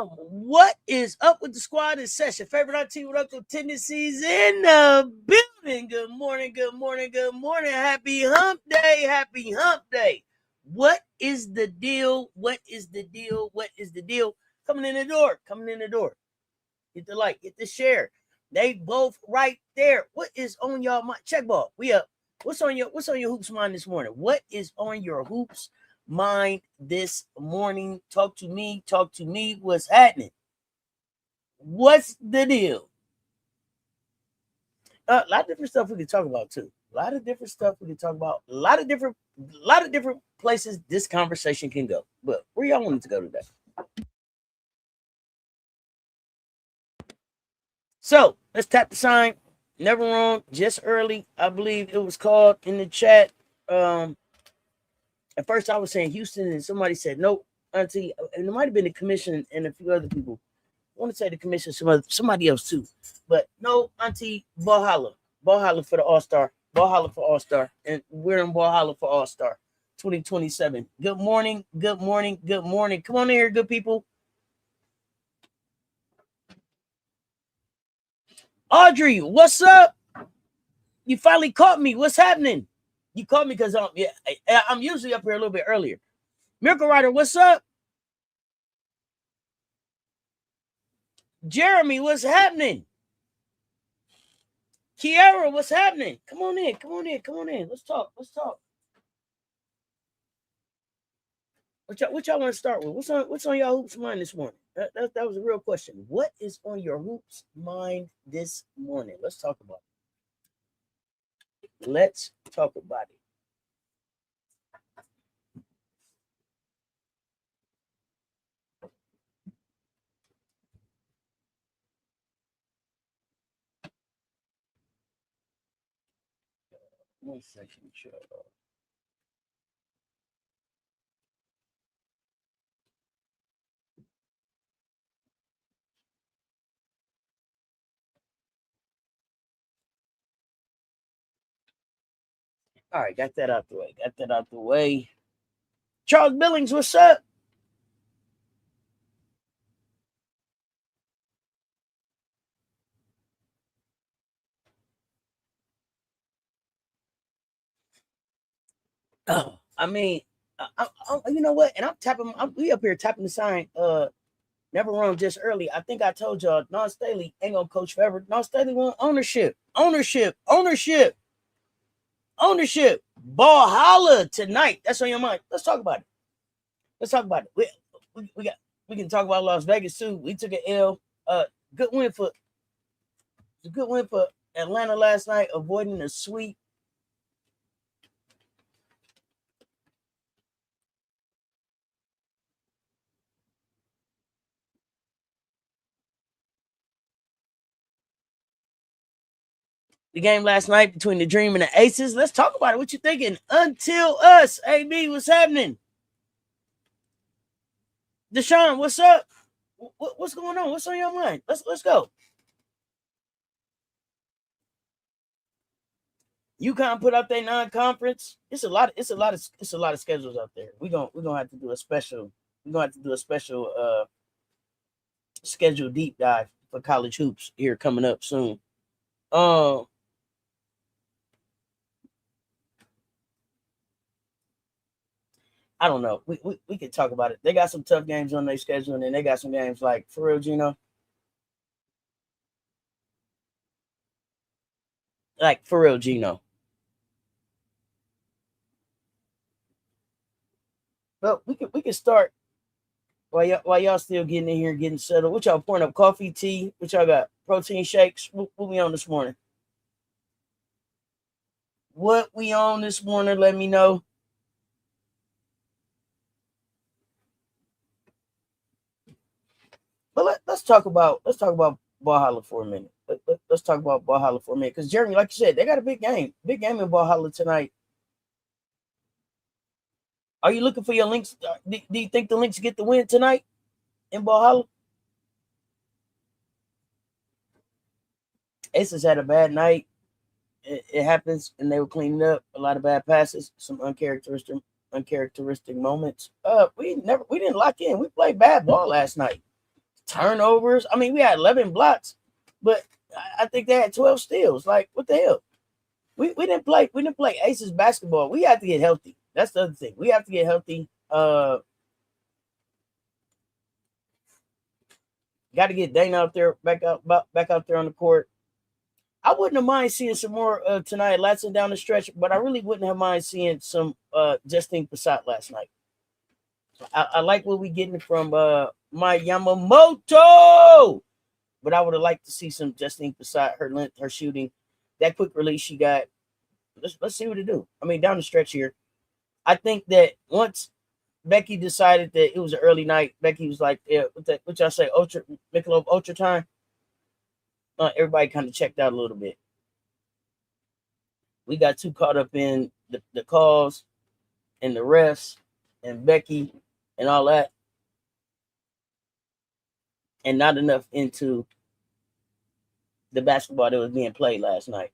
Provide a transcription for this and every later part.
What is up with the squad? It's Cess, your favorite auntie with Uncle Tendencies in the building. Good morning, good morning, good morning. Happy hump day, happy hump day. What is the deal? What is the deal? What is the deal? Coming in the door, coming in the door. Hit the like, hit the share. They both right there. What is on y'all mind? Check ball. We up. What's on your hoops mind this morning? What is on your hoops mind this morning? Talk to me. What's happening? What's the deal? A lot of different stuff we can talk about too. A lot of different stuff we can talk about. A lot of different places this conversation can go. But where y'all want it to go today? So let's tap the sign. Never wrong, just early. I believe it was called in the chat. At first I was saying Houston, and somebody said nope, auntie, and it might have been the commission and a few other people. I want to say the commission, somebody else too, but no, auntie, ball holler for the All-Star, and we're in ball holler for All-Star 2027. Good morning. Come on in here, good people. Audrey, what's up? You finally caught me. What's happening? You caught me because I'm usually up here a little bit earlier. Miracle Rider, what's up? Jeremy, what's happening? Kiara, what's happening? Come on in. Let's talk. What y'all want to start with? What's on y'all hoops mind this morning? That was a real question. What is on your hoops mind this morning? Let's talk about it. One second, sure. All right, got that out the way. Charles Billings, what's up? Oh, I mean, you know what? And we up here tapping the sign. Never wrong, just early. I think I told y'all, Dawn Staley ain't gonna coach forever. Dawn Staley want ownership. Ball holla tonight. That's on your mind. Let's talk about it. We can talk about Las Vegas too. We took an L. Good win for Atlanta last night, avoiding a sweep. The game last night between the Dream and the Aces. Let's talk about it. What you thinking? Until us. AB, what's happening? Deshaun, what's up? What's going on? What's on your mind? Let's go. UConn put up their non-conference. It's a lot of schedules out there. We're gonna have to do a special. Schedule deep dive for college hoops here coming up soon. I don't know. We could talk about it. They got some tough games on their schedule, and then they got some games like for real, Gino. Like for real, Gino. But we can start while y'all still getting in here and getting settled. What y'all pouring up? Coffee, tea? What y'all got? Protein shakes? What we on this morning? Let me know. But let's talk about Valhalla for a minute. Let's talk about Valhalla for a minute. Because Jeremy, like you said, they got a big game in Valhalla tonight. Are you looking for your links? Do you think the Lynx get the win tonight in Valhalla? Aces had a bad night. It happens, and they were cleaning up a lot of bad passes, some uncharacteristic moments. We didn't lock in. We played bad ball last night. turnovers. I mean, we had 11 blocks, but I think they had 12 steals. Like, what the hell? We didn't play Aces basketball. We have to get healthy. That's the other thing. We have to get healthy. Got to get Dana out there, back out there on the court. I wouldn't have mind seeing some more tonight, Latson down the stretch, but I really wouldn't have mind seeing some Justine Passat last night. I like what we getting from my Yamamoto, but I would have liked to see some Justine Passat, her length, her shooting, that quick release she got. Let's see what it do. I mean, down the stretch here, I think that once Becky decided that it was an early night, Becky was like, "Yeah, what y'all say, Ultra Michelob Ultra time." Everybody kind of checked out a little bit. We got too caught up in the calls and the refs and Becky and all that, and not enough into the basketball that was being played last night.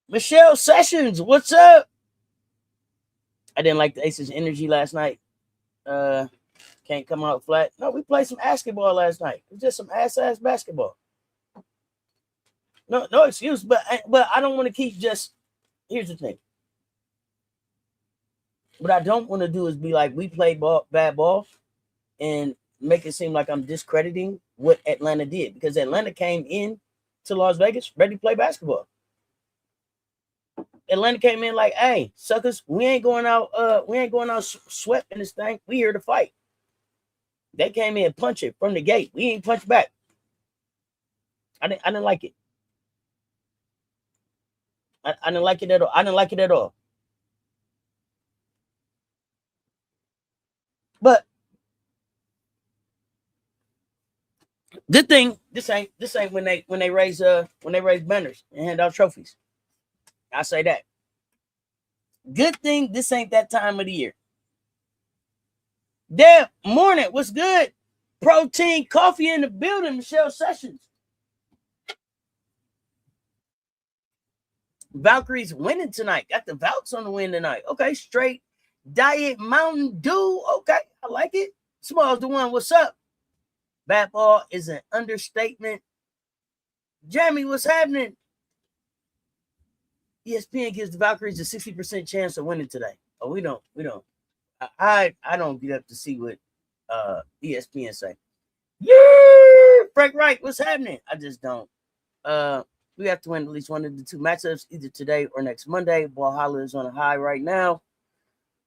Michelle Sessions, what's up? I didn't like the Aces' energy last night. Can't come out flat. No, we played some basketball last night. It was just some ass basketball. No excuse, but I don't want to keep just. Here's the thing. What I don't want to do is be like, we played bad ball and make it seem like I'm discrediting what Atlanta did, because Atlanta came in to Las Vegas ready to play basketball. Atlanta came in like, "Hey, suckers, we ain't going out sweating this thing. We here to fight." They came in punching from the gate. We ain't punch back. I didn't like it. I didn't like it at all. I didn't like it at all. But good thing this ain't when they raise banners and hand out trophies. I say that. Good thing this ain't that time of the year. Deb, morning. What's good? Protein coffee in the building. Michelle Sessions. Valkyries winning tonight. Got the Valks on the win tonight. Okay, straight diet Mountain Dew. Okay, I like it. Smalls the one. What's up? Bad ball is an understatement. Jamie, what's happening? ESPN gives the Valkyries a 60% chance of winning today. Oh, we don't. I don't get up to see what ESPN say. Yeah, Frank Wright, what's happening? I just don't. We have to win at least one of the two matchups, either today or next Monday. Valhalla is on a high right now.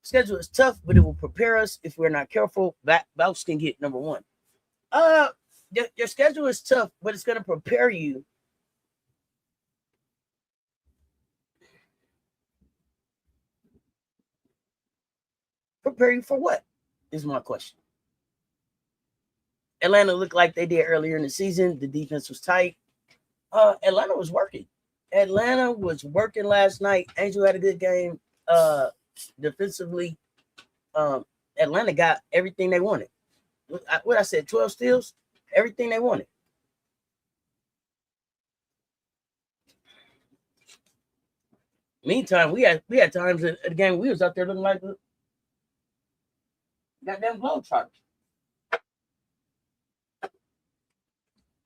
Schedule is tough, but it will prepare us if we're not careful. Valks can get number one. Your schedule is tough, but it's going to prepare you. Prepare you for what is my question. Atlanta looked like they did earlier in the season. The defense was tight. Atlanta was working. Atlanta was working last night. Angel had a good game. Defensively, Atlanta got everything they wanted. What I said, 12 steals, everything they wanted. Meantime, we had times in the game we was out there looking like goddamn Globetrotters.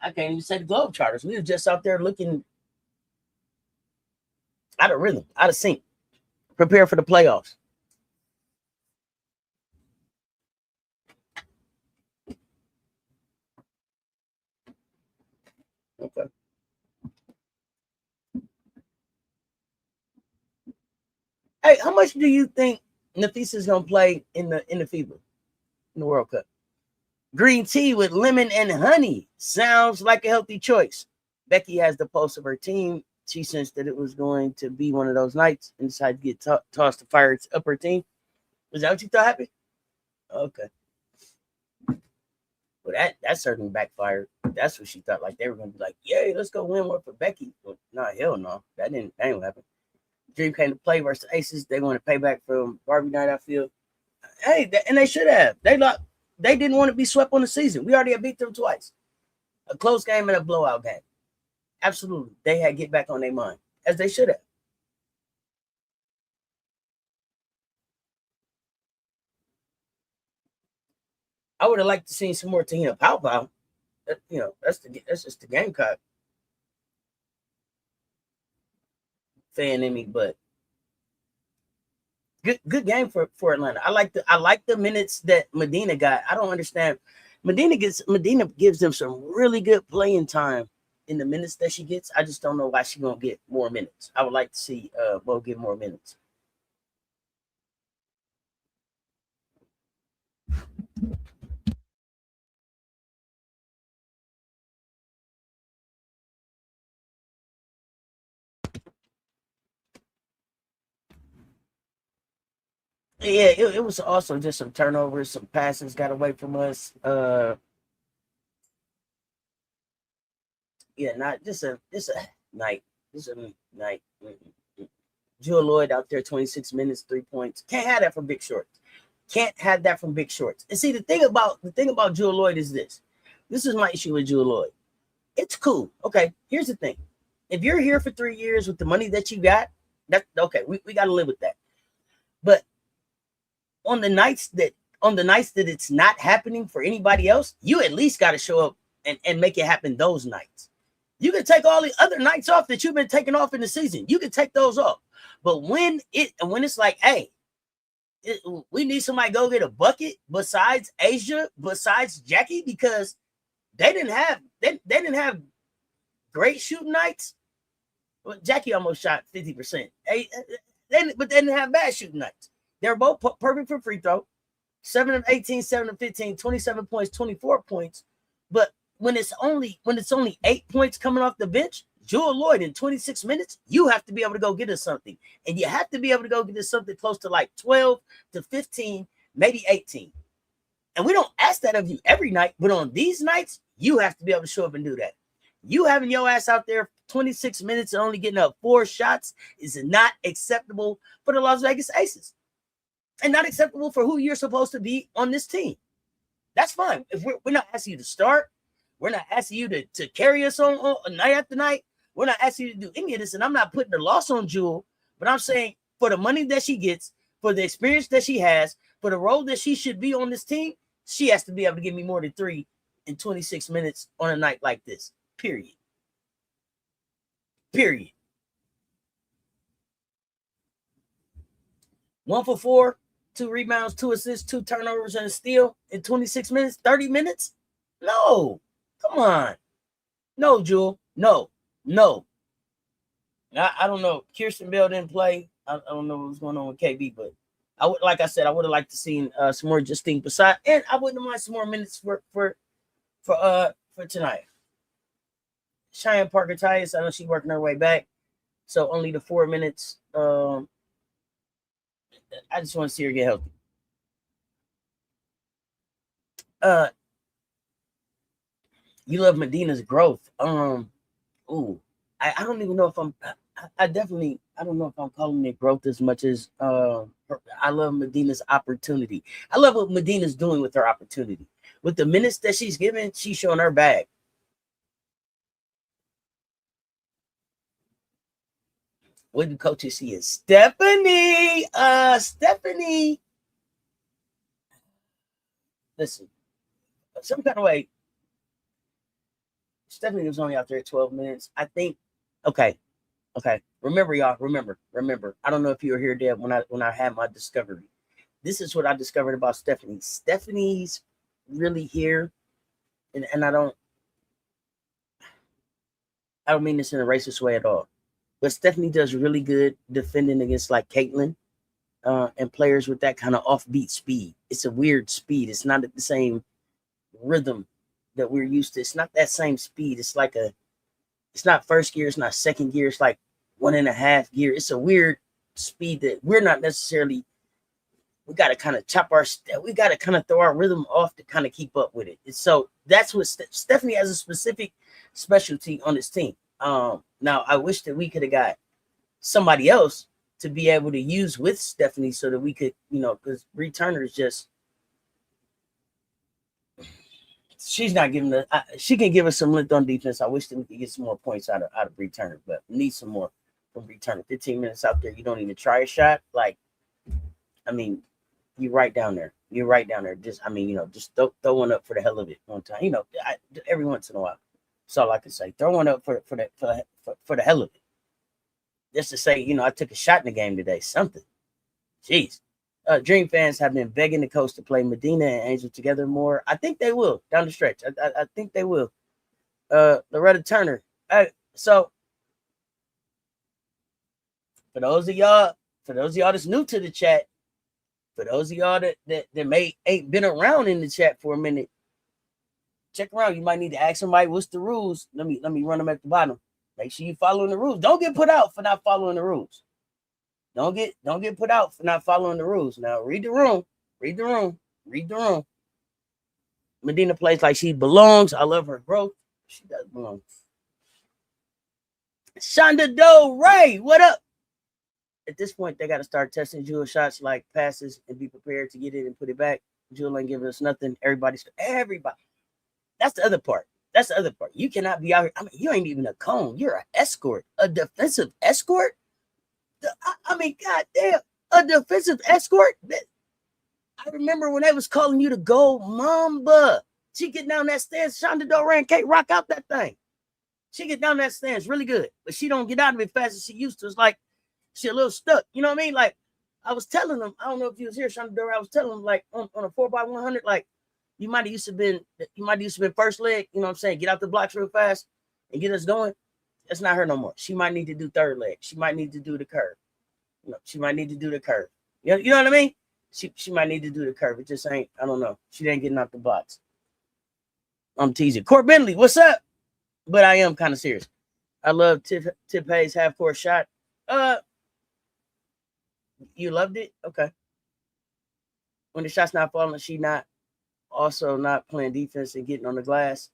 I can't even say the Globetrotters. We were just out there looking out of rhythm, out of sync, prepare for the playoffs. Okay. Hey, how much do you think Nafisa is gonna play in the FIBA, in the World Cup? Green tea with lemon and honey sounds like a healthy choice. Becky has the pulse of her team. She sensed that it was going to be one of those nights and decided to get tossed to fire up her team. Was that what you thought happened? Okay. Well, that certainly backfired. That's what she thought. Like they were gonna be like, "Yay, let's go win one for Becky." But nah, hell no, that ain't happen. Dream came to play versus Aces. They want to pay back from Barbie night. I feel. Hey, and they should have. They didn't want to be swept on the season. We already beat them twice. A close game and a blowout game. Absolutely, they had to get back on their mind, as they should have. I would have liked to see some more Tahina Pow Pow. That's just the Gamecock fan in me, but good game for Atlanta. I like the minutes that Medina got. I don't understand. Medina gives them some really good playing time in the minutes that she gets. I just don't know why she's gonna get more minutes. I would like to see Bo get more minutes. Yeah, it was also just some turnovers, some passes got away from us. Yeah, not just a night. Just a night. Jewel Lloyd out there, 26 minutes, 3 points. Can't have that from Big Shorts. Can't have that from Big Shorts. And see, the thing about Jewel Lloyd is this. This is my issue with Jewel Lloyd. It's cool. Okay, here's the thing. If you're here for 3 years with the money that you got, that's okay. We got to live with that. But on the nights that it's not happening for anybody else, you at least got to show up and make it happen those nights. You can take all the other nights off that you've been taking off in the season. You can take those off. But when it's like, hey, we need somebody to go get a bucket besides Asia, besides Jackie, because they didn't have great shooting nights. Well, Jackie almost shot 50%. But they didn't have bad shooting nights. They were both perfect for free throw. 7 of 18, 7 of 15, 27 points, 24 points. But when it's only 8 points coming off the bench, Jewel Lloyd in 26 minutes, you have to be able to go get us something. And you have to be able to go get us something close to like 12 to 15, maybe 18. And we don't ask that of you every night, but on these nights, you have to be able to show up and do that. You having your ass out there 26 minutes and only getting up 4 shots is not acceptable for the Las Vegas Aces. And not acceptable for who you're supposed to be on this team. That's fine. If we're not asking you to start, we're not asking you to carry us on night after night. We're not asking you to do any of this. And I'm not putting the loss on Jewel, but I'm saying for the money that she gets, for the experience that she has, for the role that she should be on this team, she has to be able to give me more than 3 in 26 minutes on a night like this. Period. 1 for 4, 2 rebounds, 2 assists, 2 turnovers, and a steal in 26 minutes, 30 minutes? No. Come on. No, Jewel. No. I don't know. Kirsten Bell didn't play. I don't know what was going on with KB, but I would have liked to see some more Justine Bassett, and I wouldn't mind some more minutes for tonight. Cheyenne Parker Tyus, I know she's working her way back, so only the 4 minutes. I just want to see her get healthy. You love Medina's growth. I don't even know if I don't know if I'm calling it growth as much as I love Medina's opportunity. I love what Medina's doing with her opportunity. With the minutes that she's given, she's showing her bag. What do coaches see is Stephanie? Stephanie. Listen, some kind of way, Stephanie was only out there 12 minutes. I think, okay. Remember, y'all, remember. I don't know if you were here, Deb, when I had my discovery. This is what I discovered about Stephanie. Stephanie's really here, and I don't mean this in a racist way at all. But Stephanie does really good defending against like Caitlin and players with that kind of offbeat speed. It's a weird speed. It's not at the same rhythm that we're used to. It's not that same speed. It's like it's not first gear. It's not second gear. It's like 1.5 gear. It's a weird speed that we're not necessarily. We got to kind of we got to kind of throw our rhythm off to kind of keep up with it. And so that's what Stephanie has a specific specialty on this team. Now I wish that we could have got somebody else to be able to use with Stephanie so that we could, because Bree Turner is just, she's not giving us, she can give us some length on defense. I wish that we could get some more points out of Bree Turner, but we need some more from Bree Turner. 15 minutes out there, you don't even try a shot. Like, I mean, you're right down there. You're right down there. Just throw one up for the hell of it one time. Every once in a while. That's all I can say. Throw one up for the hell of it. Just to say, I took a shot in the game today. Something. Jeez. Dream fans have been begging the coach to play Medina and Angel together more. I think they will down the stretch. I think they will. Loretta Turner. So for those of y'all that's new to the chat, for those of y'all that ain't been around in the chat for a minute, check around. You might need to ask somebody what's the rules. Let me run them at the bottom. Make sure you following the rules. Don't get put out for not following the rules. Don't get put out for not following the rules. Now read the room. Read the room. Read the room. Medina plays like she belongs. I love her growth. She does belong. Shonda Doe Ray, what up? At this point, they got to start testing Jewel shots like passes and be prepared to get it and put it back. Jewel ain't giving us nothing. Everybody. That's the other part. You cannot be out here. I mean, you ain't even a cone. You're an escort, a defensive escort. Goddamn, a defensive escort. I remember when they was calling you the Gold Mamba. She get down that stairs. Shonda Doran can't rock out that thing. She get down that stairs really good, but she don't get out of it fast as she used to. It's like she a little stuck. You know what I mean? Like I was telling them, I don't know if you was here, Shonda Doran. I was telling them like on a 4x100, like you might have used to been first leg. You know what I'm saying? Get out the blocks real fast and get us going. That's not her no more. She might need to do third leg. She might need to do the curve. She might need to do the curve. You know what I mean? She might need to do the curve. It just ain't, I don't know. She ain't getting out the blocks. I'm teasing. Court Bentley, what's up? But I am kind of serious. I love Tip Hayes' half-court shot. You loved it? Okay. When the shot's not falling, she not playing defense and getting on the glass.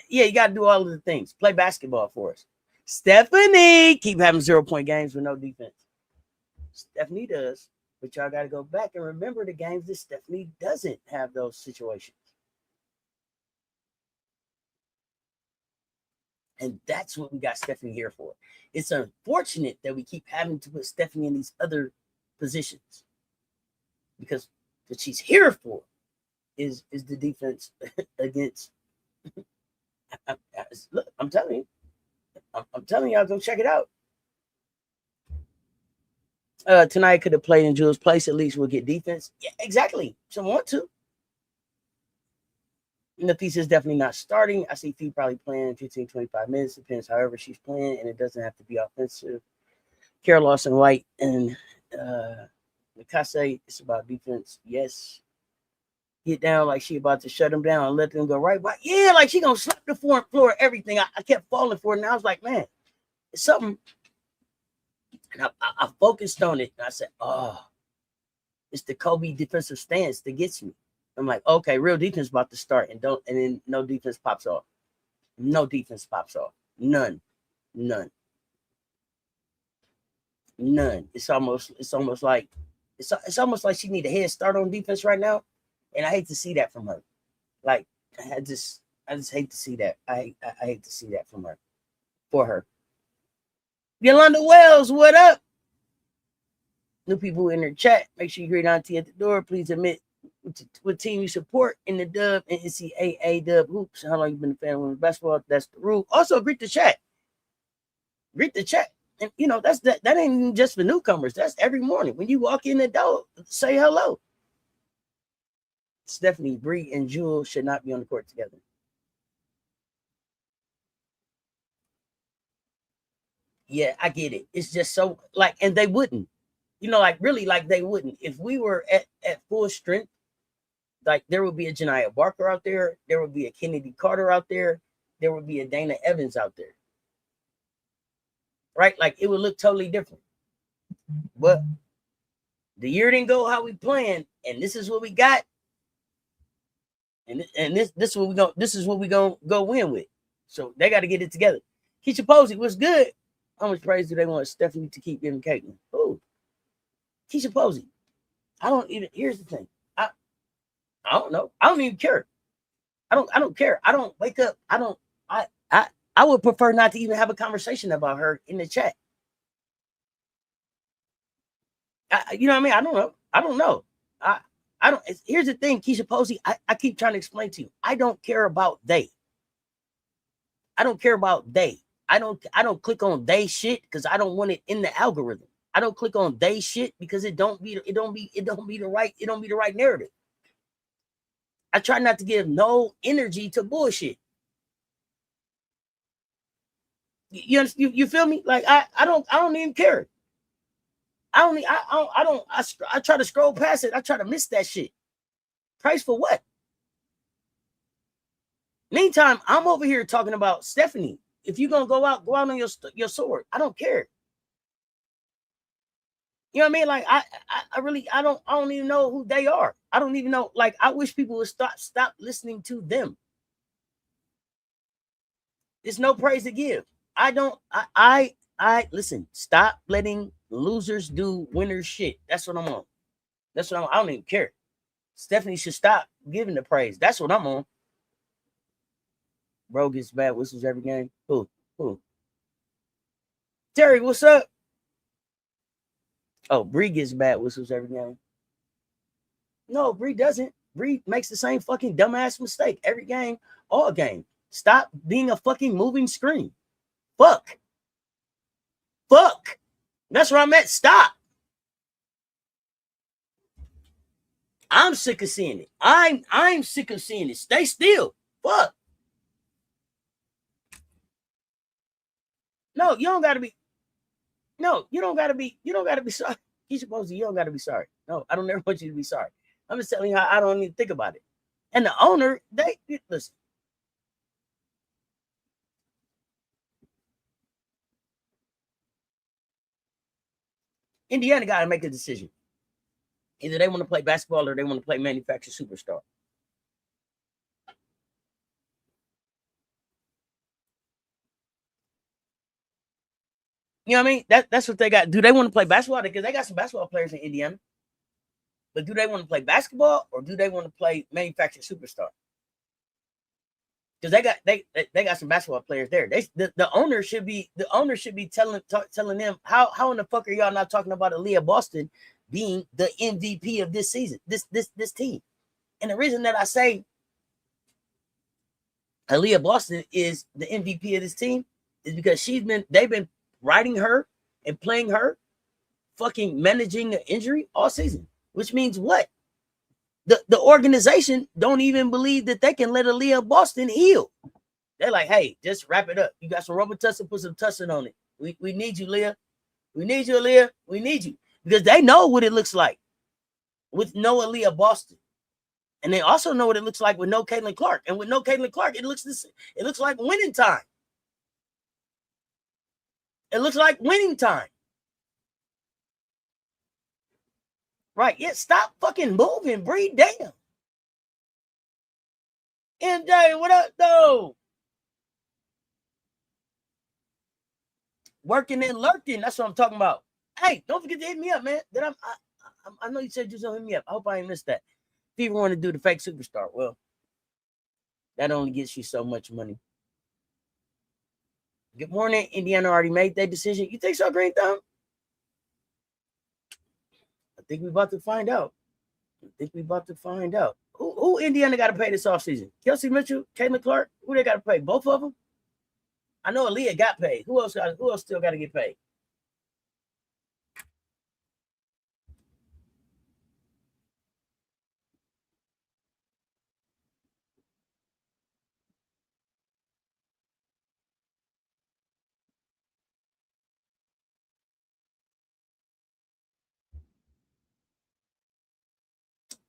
Yeah, you got to do all of the things. Play basketball for us. Stephanie, keep having 0-point games with no defense. Stephanie does, but y'all got to go back and remember the games that Stephanie doesn't have those situations. And that's what we got Stephanie here for. It's unfortunate that we keep having to put Stephanie in these other positions because what she's here for is the defense against. Look, I'm telling y'all, go check it out. Tonight could have played in Jewel's place. At least we'll get defense. Yeah, exactly. Some want to. Nafisa is definitely not starting. I see Fee probably playing 15, 25 minutes. Depends however she's playing, and it doesn't have to be offensive. Carol Lawson White and Mikase, it's about defense. Yes. Get down like she about to shut them down and let them go right by. Yeah, like she gonna slap the floor, everything. I kept falling for it, and I was like, man, it's something. And I focused on it, and I said, oh, it's the Kobe defensive stance that gets me. I'm like, okay, real defense about to start, and then no defense pops off. No defense pops off. None. It's almost like she need a head start on defense right now, and I hate to see that from her. Like I just hate to see that. I hate to see that from her, for her. Yolanda Wells, what up? New people in their chat. Make sure you greet Auntie at the door. Please admit what team you support in the dub and NCAA dub hoops. How long you been a fan of women's basketball? That's the rule. Also, greet the chat. Greet the chat. And that ain't even just for newcomers. That's every morning. When you walk in the door, say hello. Stephanie, Bree, and Jewel should not be on the court together. Yeah, I get it. It's just so and they wouldn't. Really, they wouldn't. If we were at full strength, there would be a Janiyah Barker out there. There would be a Kennedy Carter out there. There would be a Dana Evans out there. Right? It would look totally different. But the year didn't go how we planned, and this is what we got. And this is what we gonna go win with. So they got to get it together. Keisha Posey, what's good? How much praise do they want Stephanie to keep giving Caitlin? Oh, Keisha Posey. Here's the thing. I don't know. I don't even care. I don't care. I don't wake up. I would prefer not to even have a conversation about her in the chat. You know what I mean? I don't know. I Here's the thing, Keisha Posey, I keep trying to explain to you. I don't care about they. I don't care about they. I don't click on they shit because I don't want it in the algorithm. I don't click on they shit because it don't be the right narrative. I try not to give no energy to bullshit. You feel me? Like I don't even care. I try to scroll past it. I try to miss that shit. Price for what? Meantime, I'm over here talking about Stephanie. If you're gonna go out on your sword. I don't care. You know what I mean? Like I don't even know who they are. I don't even know. Like I wish people would stop listening to them. There's no praise to give. I listen. Stop letting losers do winners shit. That's what I'm on. I don't even care. Stephanie should stop giving the praise. That's what I'm on. Bro gets bad whistles every game. Who? Terry, what's up? Oh, Bree gets bad whistles every game. No, Bree doesn't. Bree makes the same fucking dumbass mistake every game, all game. Stop being a fucking moving screen. Fuck. That's where I'm at. Stop. I'm sick of seeing it. I'm sick of seeing it. Stay still. Fuck. No, you don't gotta be. No, you don't gotta be sorry. You're supposed to, you don't gotta be sorry. No, I don't ever want you to be sorry. I'm just telling you how I don't even think about it. And the owner, they listen. Indiana got to make a decision. Either they want to play basketball or they want to play manufactured superstar. You know what I mean? That's what they got. Do they want to play basketball? Because they got some basketball players in Indiana. But do they want to play basketball or do they want to play manufactured superstar? Because they got some basketball players there. The owner should be telling them how in the fuck are y'all not talking about Aaliyah Boston being the MVP of this season, this team. And the reason that I say Aaliyah Boston is the MVP of this team is because they've been riding her and playing her, fucking managing the injury all season. Which means what? The organization don't even believe that they can let Aaliyah Boston heal. They're like, hey, just wrap it up. You got some rubber tussin, put some tussin on it. We need you, Leah. We need you, Aaliyah. We need you. Because they know what it looks like with no Aaliyah Boston. And they also know what it looks like with no Caitlin Clark. And with no Caitlin Clark, it looks like winning time. It looks like winning time. Right. Yeah, stop fucking moving, Bree. Damn. MJ, what up, though? Working and lurking. That's what I'm talking about. Hey, don't forget to hit me up, man. I know you said you was gonna hit me up. I hope I ain't missed that. If you want to do the fake superstar, well, that only gets you so much money. Good morning. Indiana already made their decision. You think so, Green Thumb? I think we're about to find out. Who Indiana got to pay this offseason? Kelsey Mitchell, Caitlin Clark? Who they got to pay? Both of them? I know Aaliyah got paid. Who else still got to get paid?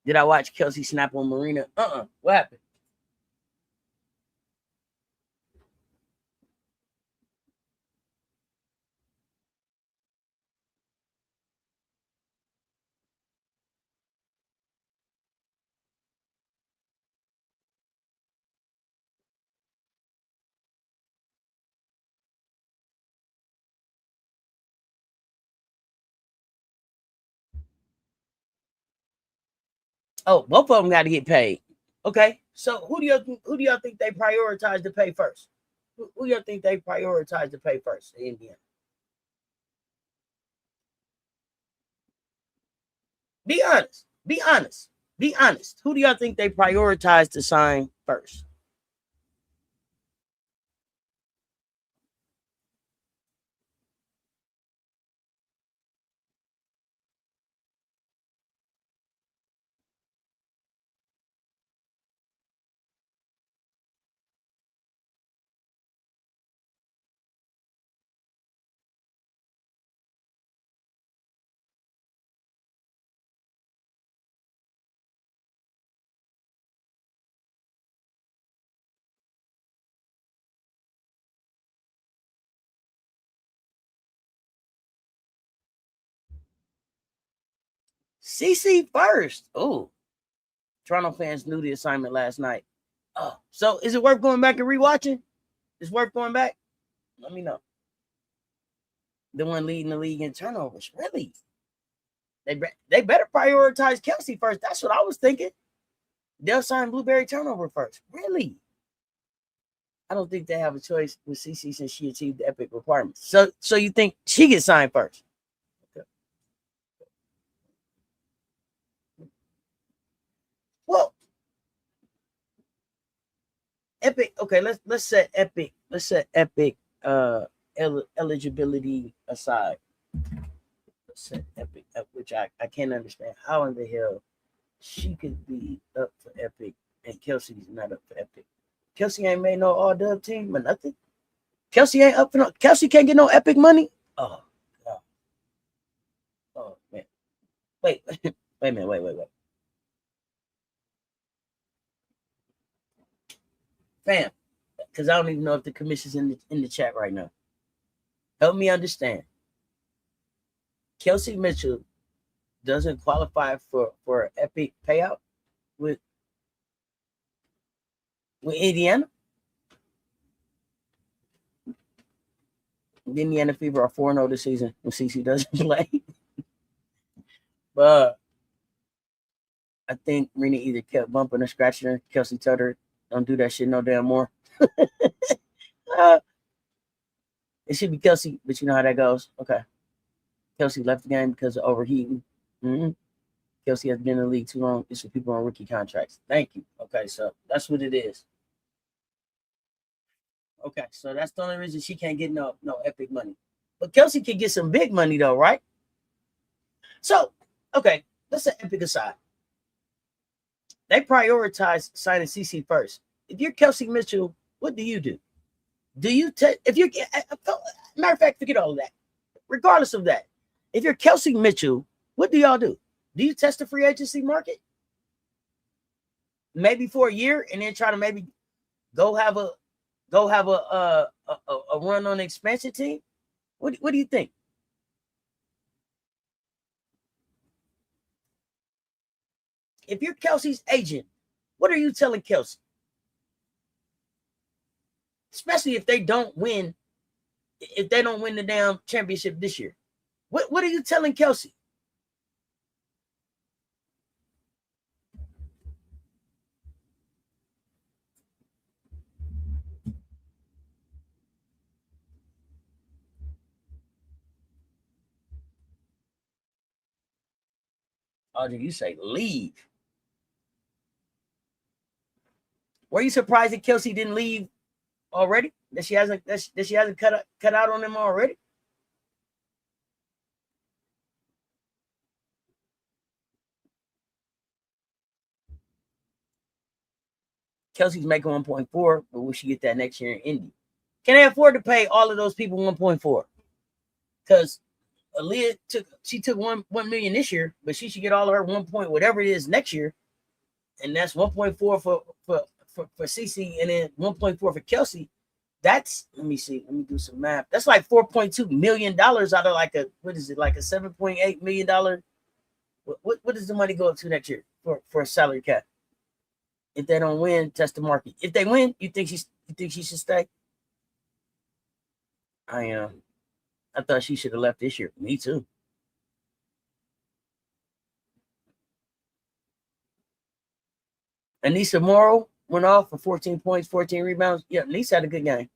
Did I watch Kelsey snap on Marina? What happened? Oh, both of them got to get paid. Okay, so who do y'all think they prioritize to pay first? Who do y'all think they prioritize to pay first in Indiana? Be honest. Be honest. Who do y'all think they prioritize to sign first? CC first. Oh, Toronto fans knew the assignment last night. Oh, so is it worth going back and rewatching? It's worth going back? Let me know. The one leading the league in turnovers. Really? They better prioritize Kelsey first. That's what I was thinking. They'll sign Blueberry turnover first. Really? I don't think they have a choice with CC since she achieved the epic requirements. So you think she gets signed first? Okay. Well, epic. Okay, let's set epic. Let's set epic eligibility aside. Let's set epic, which I can't understand how in the hell she could be up for epic and Kelsey's not up for epic. Kelsey ain't made no all-dub team or nothing. Kelsey ain't up for no. Kelsey can't get no epic money. Oh God. Oh man. Wait a minute. Wait. Fam, because I don't even know if the commission's in the chat right now. Help me understand. Kelsey Mitchell doesn't qualify for an epic payout with Indiana. The Indiana Fever are 4-0 this season when CC doesn't play. But I think Rena either kept bumping or scratching her. Kelsey told her, don't do that shit no damn more. It should be Kelsey, but you know how that goes. Okay. Kelsey left the game because of overheating. Mm-hmm. Kelsey has been in the league too long. It's for people on rookie contracts. Thank you. Okay, so that's what it is. Okay, so that's the only reason she can't get no epic money. But Kelsey can get some big money though, right? So, okay, let's set epic aside. They prioritize signing CC first. If you're Kelsey Mitchell, what do you do? Do you if you're matter of fact, forget all of that. Regardless of that, if you're Kelsey Mitchell, what do y'all do? Do you test the free agency market? Maybe for a year and then try to maybe go have a run on the expansion team? What do you think? If you're Kelsey's agent, what are you telling Kelsey? Especially if they don't win the damn championship this year. What are you telling Kelsey? Audrey, you say leave. Were you surprised that Kelsey didn't leave already? That she hasn't cut out on them already? Kelsey's making 1.4, but will she get that next year in Indy? Can they afford to pay all of those people 1.4? Because Aaliyah took 1 million this year, but she should get all of her 1 point whatever it is next year, and that's 1.4 for CC, and then 1.4 for Kelsey. That's let me do some math. That's like $4.2 million out of like a $7.8 million. What does the money go up to next year for a salary cap? If they don't win, test the market. If they win, you think she should stay? I thought she should have left this year. Me too. Anissa Morrow went off for 14 points, 14 rebounds. Yeah, Anissa had a good game.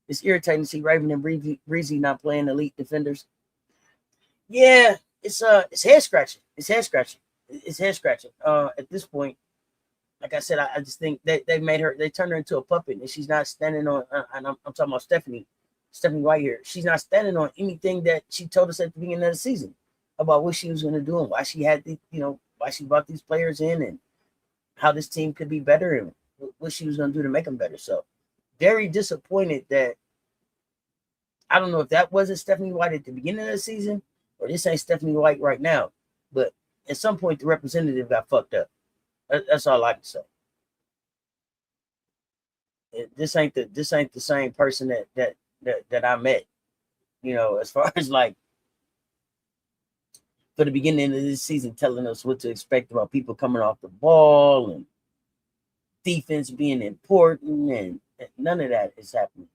It's irritating to see Raven and Breezy not playing elite defenders. Yeah, it's head scratching. It's head scratching. it's head scratching. At this point, like I said, I just think they turned her into a puppet, and she's not standing on. And I'm talking about Stephanie White here. She's not standing on anything that she told us at the beginning of the season about what she was going to do and why she had why she brought these players in and how this team could be better and what she was going to do to make them better. So very disappointed that I don't know if that wasn't Stephanie White at the beginning of the season or this ain't Stephanie White right now. But at some point, the representative got fucked up. That's all I can say. This ain't the same person that I met. As far as like for the beginning of this season, telling us what to expect about people coming off the ball and defense being important, and none of that is happening.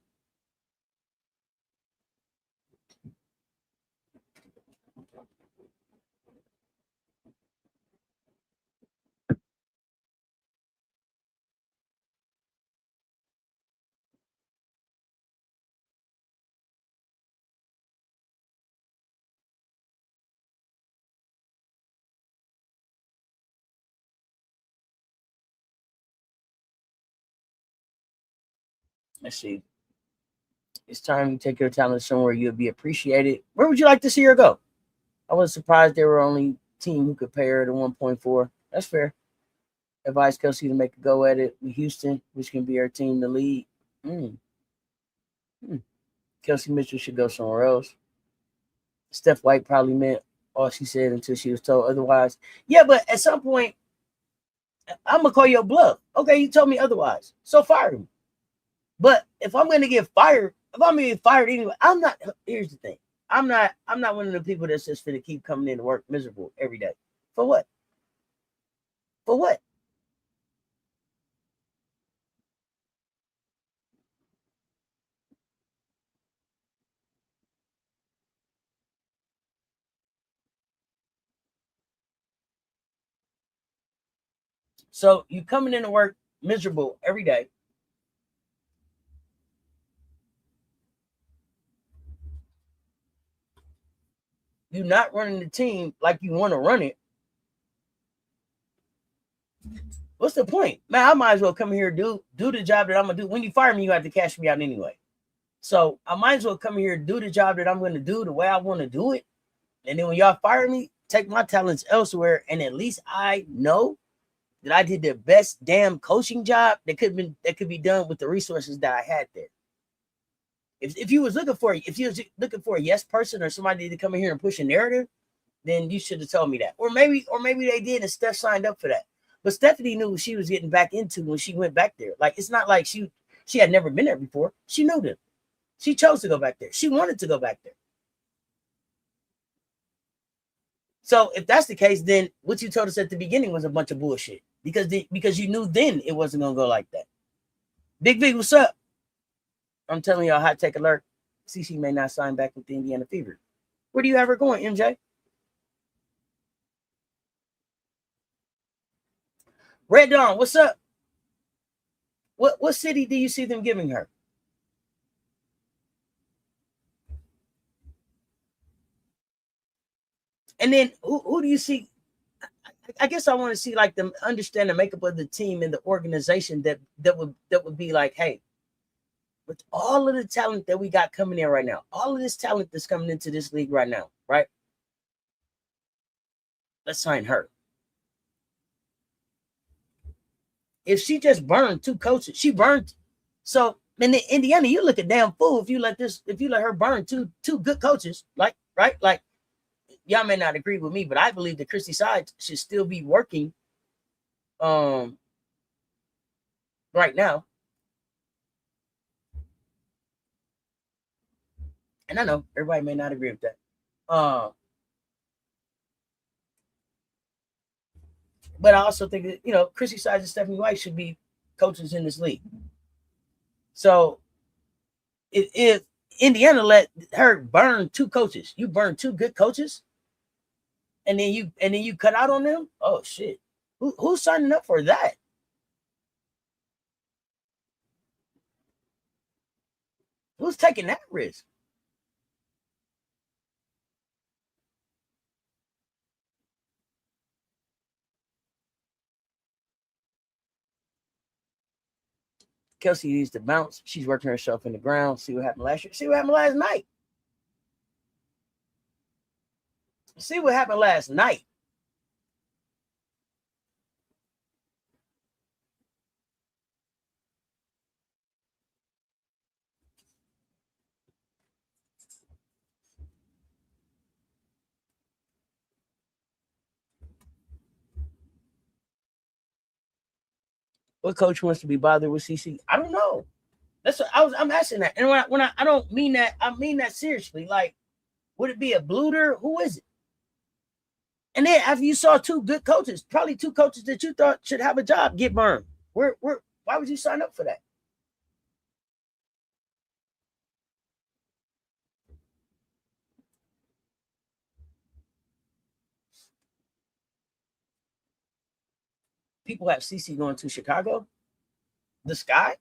Let's see. It's time to take your talent somewhere you'll be appreciated. Where would you like to see her go? I was surprised they were only team who could pay her to 1.4. That's fair. Advise Kelsey to make a go at it with Houston, which can be our team to lead. Kelsey Mitchell should go somewhere else. Steph White probably meant all she said until she was told otherwise. Yeah, but at some point, I'm going to call your bluff. Okay, you told me otherwise. So fire me. But if I'm going to get fired, if I'm going to get fired anyway, I'm not. Here's the thing. I'm not one of the people that's just going to keep coming in to work miserable every day. For what? For what? So you coming in to work miserable every day. You're not running the team like you want to run it. What's the point? Man, I might as well come here do the job that I'm gonna do. When you fire me, you have to cash me out anyway. So I might as well come here do the job that I'm gonna do the way I want to do it. And then when y'all fire me, take my talents elsewhere, and at least I know that I did the best damn coaching job that could be done with the resources that I had there. If you was looking for a yes person or somebody to come in here and push a narrative, then you should have told me that. Or maybe they did and Steph signed up for that. But Stephanie knew what she was getting back into when she went back there. Like, it's not like she had never been there before. She knew them. She chose to go back there. She wanted to go back there. So if that's the case, then what you told us at the beginning was a bunch of bullshit. Because you knew then it wasn't going to go like that. Big Big, what's up? I'm telling y'all, hot take alert. CC may not sign back with the Indiana Fever. Where do you have her going, MJ? Red Dawn, what's up? What city do you see them giving her? And then who do you see? I guess I want to see like them understand the makeup of the team and the organization that would be like, hey, with all of the talent that we got coming in right now, all of this talent that's coming into this league right now, right? Let's sign her. If she just burned two coaches, she burned. So in Indiana, you look a damn fool if you let her burn two good coaches, like, right? Like, y'all may not agree with me, but I believe that Christy Sides should still be working right now. And I know everybody may not agree with that. But I also think that, Christy Sides and Stephanie White should be coaches in this league. So if Indiana let her burn two coaches, you burn two good coaches, and then you cut out on them. Oh shit, who's signing up for that? Who's taking that risk? Kelsey needs to bounce. She's working herself in the ground. See what happened last year. See what happened last night. See what happened last night. What coach wants to be bothered with CC? I don't know. That's what I'm asking that. And when I don't mean that, I mean that seriously. Like, would it be a Bluter? Who is it? And then after you saw two good coaches, probably two coaches that you thought should have a job, get burned. Why would you sign up for that? People have CC going to Chicago. The Sky.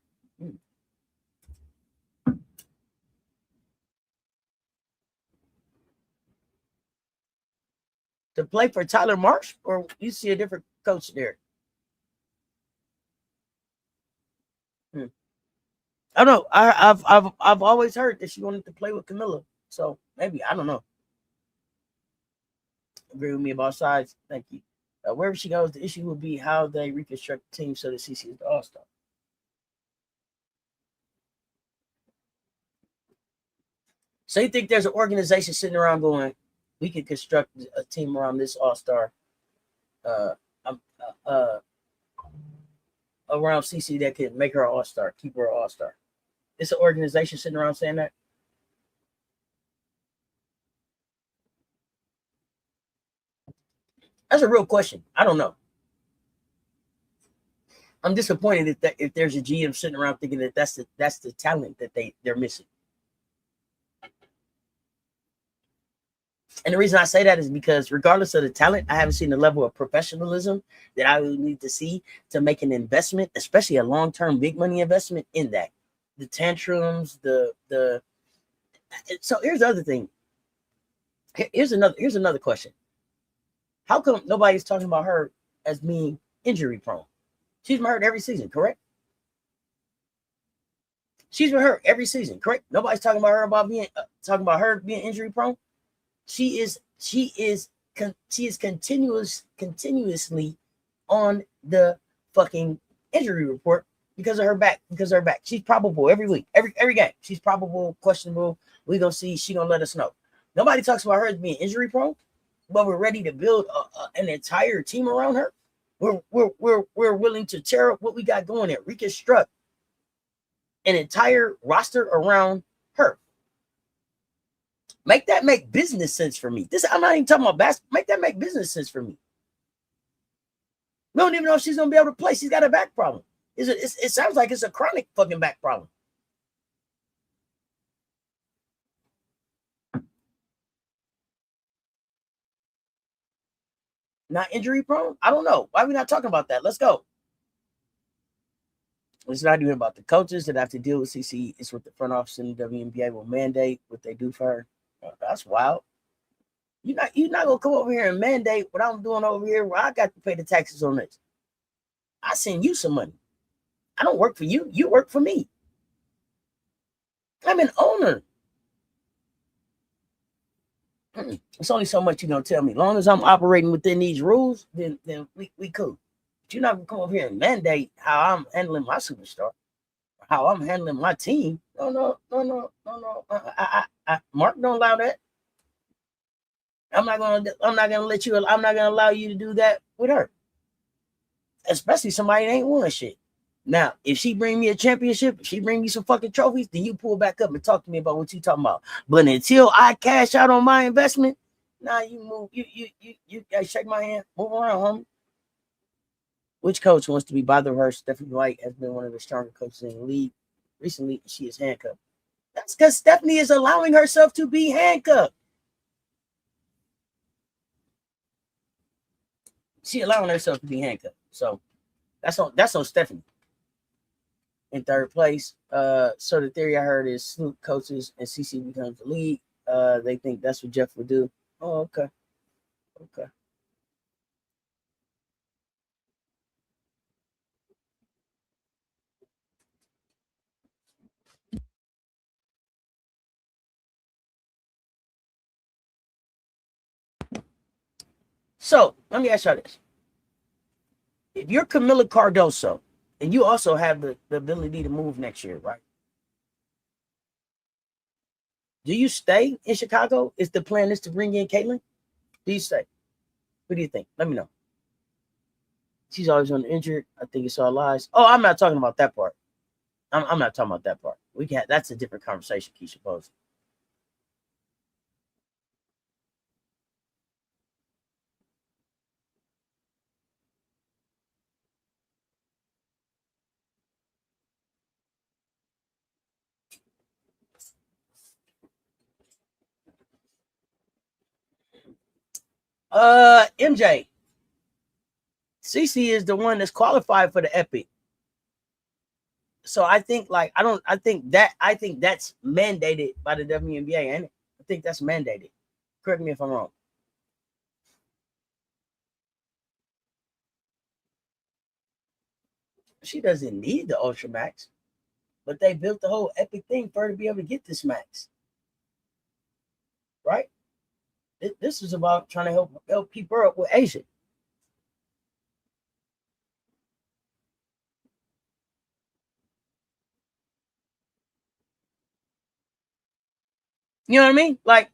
To play for Tyler Marsh, or you see a different coach there? I don't know. I've always heard that she wanted to play with Camilla, so maybe I don't know. Agree with me about sides. Thank you. Wherever she goes, the issue will be how they reconstruct the team so that CC is the All-Star. So you think there's an organization sitting around going, we can construct a team around this All-Star, around CC that can make her All-Star, keep her All-Star? It's an organization sitting around saying that. That's a real question. I don't know. I'm disappointed if there's a GM sitting around thinking that that's the talent that they're missing. And the reason I say that is because regardless of the talent, I haven't seen the level of professionalism that I would need to see to make an investment, especially a long-term big money investment in that. The tantrums, so here's the other thing. Here's another question. How come nobody's talking about her as being injury prone? She's been hurt every season, correct? She's been hurt every season, correct? Nobody's talking about her being injury prone. She is continuously on the fucking injury report because of her back. She's probable every week, every game. She's probable, questionable. We're gonna see. She gonna let us know. Nobody talks about her as being injury prone, but we're ready to build an entire team around her. We're willing to tear up what we got going there, reconstruct an entire roster around her. Make that make business sense for me. I'm not even talking about basketball. Make that make business sense for me. We don't even know if she's gonna be able to play. She's got a back problem. It sounds like it's a chronic fucking back problem. Not injury prone? I don't know. Why are we not talking about that? Let's go. It's not even about the coaches that have to deal with CC. It's what the front office and the WNBA will mandate what they do for her. That's wild. You're not gonna come over here and mandate what I'm doing over here where I got to pay the taxes on this. I send you some money. I don't work for you. You work for me. I'm an owner. It's only so much you're gonna tell me. As long as I'm operating within these rules, then we cool. But you're not gonna come over here and mandate how I'm handling my superstar, how I'm handling my team. No. Mark don't allow that. I'm not gonna allow you to do that with her. Especially somebody that ain't won shit. Now, if she bring me a championship, if she bring me some fucking trophies, then you pull back up and talk to me about what you talking about. But until I cash out on my investment, you move. You guys shake my hand. Move around, homie. Which coach wants to be bothered her? Stephanie White has been one of the stronger coaches in the league. Recently, she is handcuffed. That's because Stephanie is allowing herself to be handcuffed. She allowing herself to be handcuffed. So that's on Stephanie. In third place, so the theory I heard is Snoop coaches and CC becomes the league. They think that's what Jeff would do. Oh, okay. So let me ask y'all this. If you're Camila Cardoso, and you also have the ability to move next year, right? Do you stay in Chicago? Is the plan is to bring in Caitlin? Do you stay? What do you think? Let me know. She's always on the injured. I think it's all lies. Oh, I'm not talking about that part. I'm not talking about that part. We can. That's a different conversation, Keisha Pose. MJ. Cece is the one that's qualified for the Epic. So I think I think that's mandated by the WNBA, ain't it? I think that's mandated. Correct me if I'm wrong. She doesn't need the Ultra Max, but they built the whole Epic thing for her to be able to get this Max. Right? This is about trying to help keep her up with Asia. You know what I mean? Like,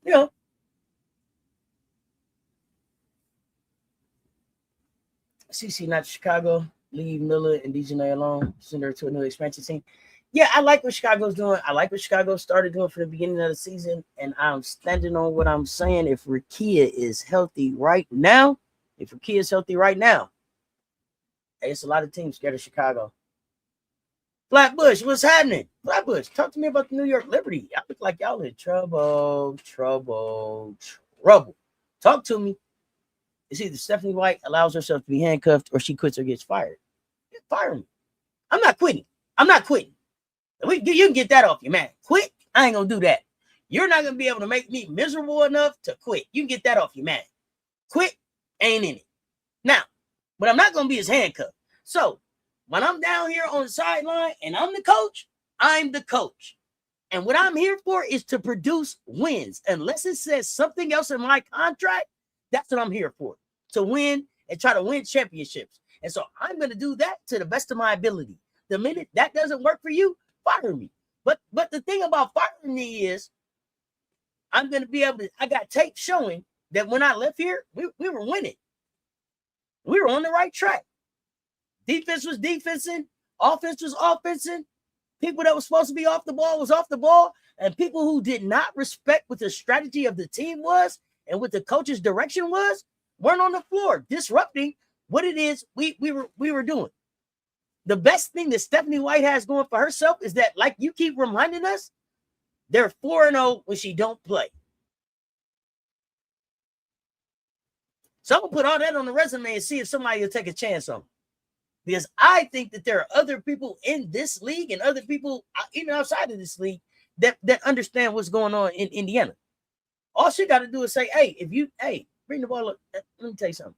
you know. CC not Chicago. Leave Miller and DeJounte alone. Send her to a new expansion team. Yeah, I like what Chicago's doing. I like what Chicago started doing from the beginning of the season. And I'm standing on what I'm saying. If Rickea is healthy right now, hey, it's a lot of teams scared of Chicago. Flatbush, what's happening? Flatbush, talk to me about the New York Liberty. I look like y'all in trouble. Talk to me. It's either Stephanie White allows herself to be handcuffed or she quits or gets fired. Fire me. I'm not quitting. You can get that off your man. Quit? I ain't going to do that. You're not going to be able to make me miserable enough to quit. You can get that off your man. Quit ain't in it. Now, but I'm not going to be his handcuff. So, when I'm down here on the sideline and I'm the coach, I'm the coach. And what I'm here for is to produce wins. Unless it says something else in my contract, that's what I'm here for. To win and try to win championships. And so I'm going to do that to the best of my ability. The minute that doesn't work for you, fire me. But the thing about firing me is I'm going to be able to, I got tape showing that when I left here, we were winning. We were on the right track. Defense was defensing. Offense was offensing. People that were supposed to be off the ball was off the ball. And people who did not respect what the strategy of the team was and what the coach's direction was weren't on the floor, disrupting what it is we were doing. The best thing that Stephanie White has going for herself is that, like you keep reminding us, they're 4-0 when she don't play. So I'm going to put all that on the resume and see if somebody will take a chance on me. Because I think that there are other people in this league and other people even outside of this league that understand what's going on in Indiana. All she got to do is say, bring the ball up. Let me tell you something.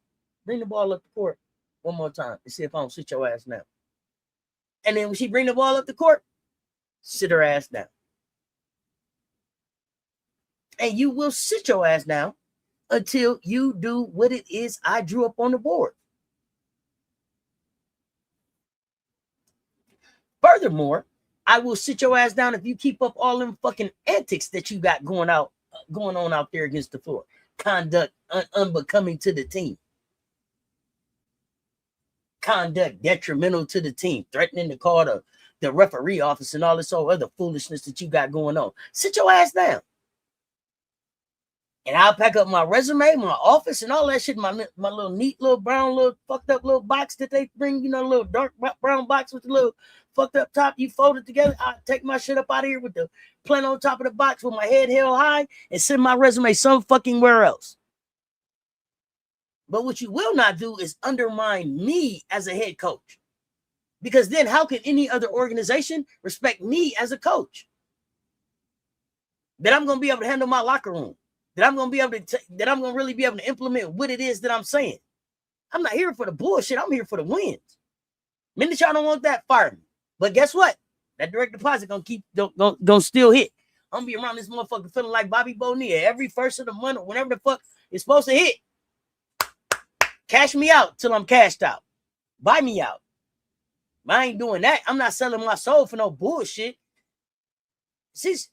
Bring the ball up the court one more time and see if I don't sit your ass now. And then when she bring the ball up the court, sit her ass down. And you will sit your ass down until you do what it is I drew up on the board. Furthermore, I will sit your ass down if you keep up all them fucking antics that you got going on out there against the floor. Conduct unbecoming to the team. Conduct detrimental to the team. Threatening to call the referee office and all this other foolishness that you got going on. Sit your ass down. And I'll pack up my resume, my office, and all that shit. My little neat, little brown, little fucked up little box that they bring, little dark brown box with the little fucked up top. You fold it together. I take my shit up out of here with the plant on top of the box with my head held high and send my resume some fucking where else. But what you will not do is undermine me as a head coach. Because then how can any other organization respect me as a coach? That I'm going to be able to handle my locker room. That I'm going to really be able to implement what it is that I'm saying. I'm not here for the bullshit. I'm here for the wins. Minute y'all don't want that, fire me. But guess what? That direct deposit gonna still hit. I'm gonna be around this motherfucker feeling like Bobby Bonilla every first of the month or whenever the fuck it's supposed to hit. Cash me out till I'm cashed out. Buy me out. I ain't doing that. I'm not selling my soul for no bullshit. Should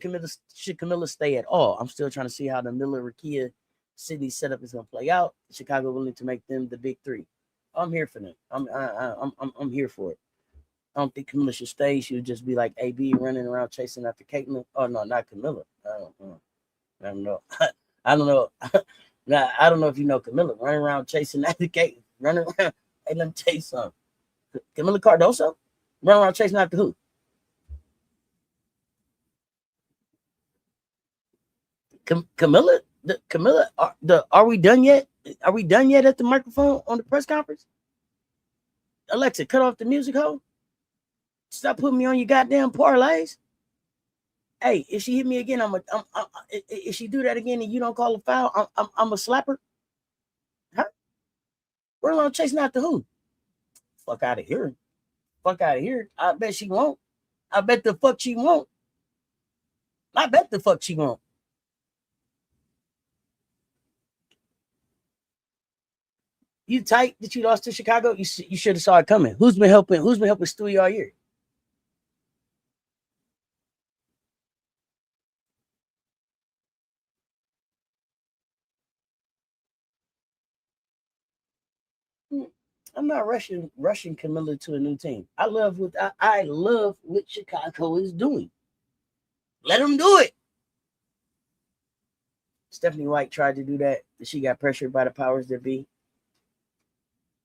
Camilla stay at all? I'm still trying to see how the Miller-Rakia Sydney setup is gonna play out. Chicago willing to make them the big three. I'm here for them. I'm here for it. I don't think Camilla should stay. She would just be like AB running around chasing after Caitlin. Oh no, not Camilla. I don't know. I don't know. I don't know if you know Camilla running around chasing after Caitlin. Running around. Hey, let me tell you something. Camilla Cardoso running around chasing after who? Camilla. Are we done yet? Are we done yet at the microphone on the press conference? Alexa, cut off the music hole. Stop putting me on your goddamn parlays. Hey, if she hit me again, if she do that again and you don't call a foul, I'm a slapper. Huh? We're around chasing after who? Fuck out of here. Fuck out of here. I bet she won't. I bet the fuck she won't. I bet the fuck she won't. You tight that you lost to Chicago? You should have saw it coming. Who's been helping Stewie all year? I'm not rushing Camilla to a new team. I love what Chicago is doing. Let them do it. Stephanie White tried to do that. She got pressured by the powers that be.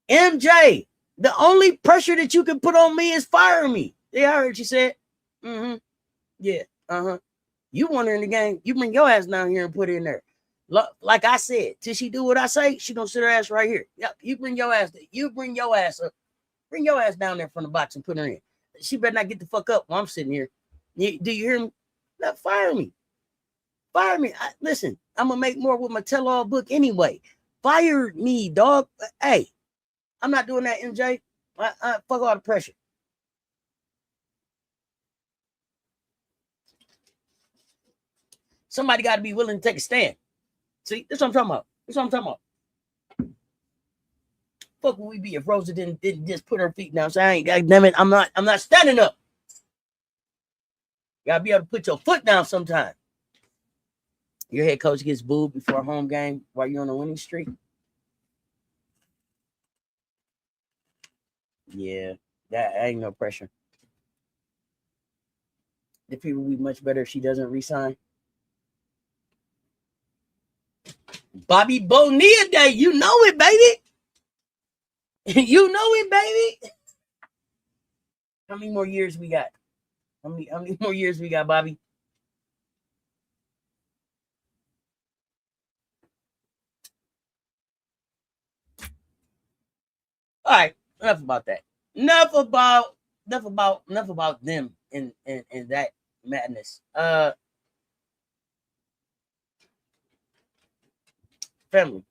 MJ, the only pressure that you can put on me is firing me. Yeah, I heard you said. Mm-hmm. Yeah. Uh-huh. You want her in the game, you bring your ass down here and put it in there. Like I said, till she do what I say, she gonna sit her ass right here. Yep, you bring your ass up. Bring your ass down there from the box and put her in. She better not get the fuck up while I'm sitting here. Do you hear me? Not fire me. Fire me. Listen, I'm gonna make more with my tell-all book anyway. Fire me, dog. Hey, I'm not doing that, MJ. Fuck all the pressure. Somebody got to be willing to take a stand. See, that's what I'm talking about. Fuck would we be if Rosa didn't just put her feet down? So I ain't, God damn it, I'm not standing up. You gotta be able to put your foot down sometime. Your head coach gets booed before a home game while you're on a winning streak. Yeah, that ain't no pressure. The people will be much better if she doesn't resign. Bobby Bonilla Day, you know it, baby. You know it, baby. How many more years we got? How many more years we got, Bobby? All right, enough about that. Enough about them and that madness. Family,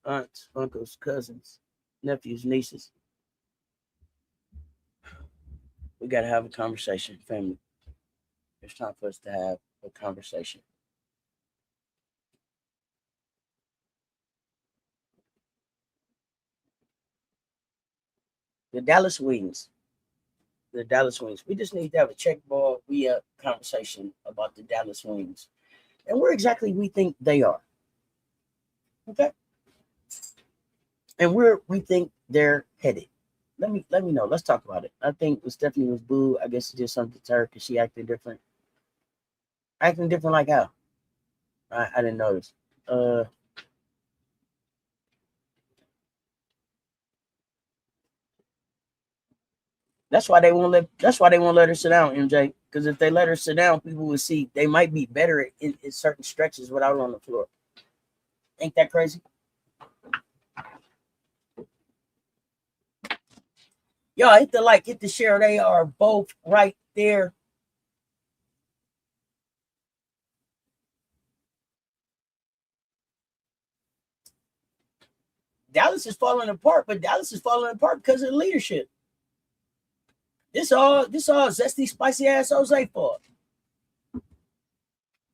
aunts, uncles, cousins, nephews, nieces. We got to have a conversation, family. It's time for us to have a conversation. The Dallas Wings. We just need to have a check ball conversation about the Dallas Wings and where exactly we think they are. Okay. And where we think they're headed. Let me know. Let's talk about it. I think when Stephanie was booed, I guess it did something to her because she acted different. Acting different like how? I didn't notice. That's why they won't let her sit down, MJ. Because if they let her sit down, people will see they might be better in certain stretches without her on the floor. Ain't that crazy? Y'all hit the like, hit the share. They are both right there. Dallas is falling apart, but Dallas is falling apart because of leadership. This all zesty, spicy ass Jose fault.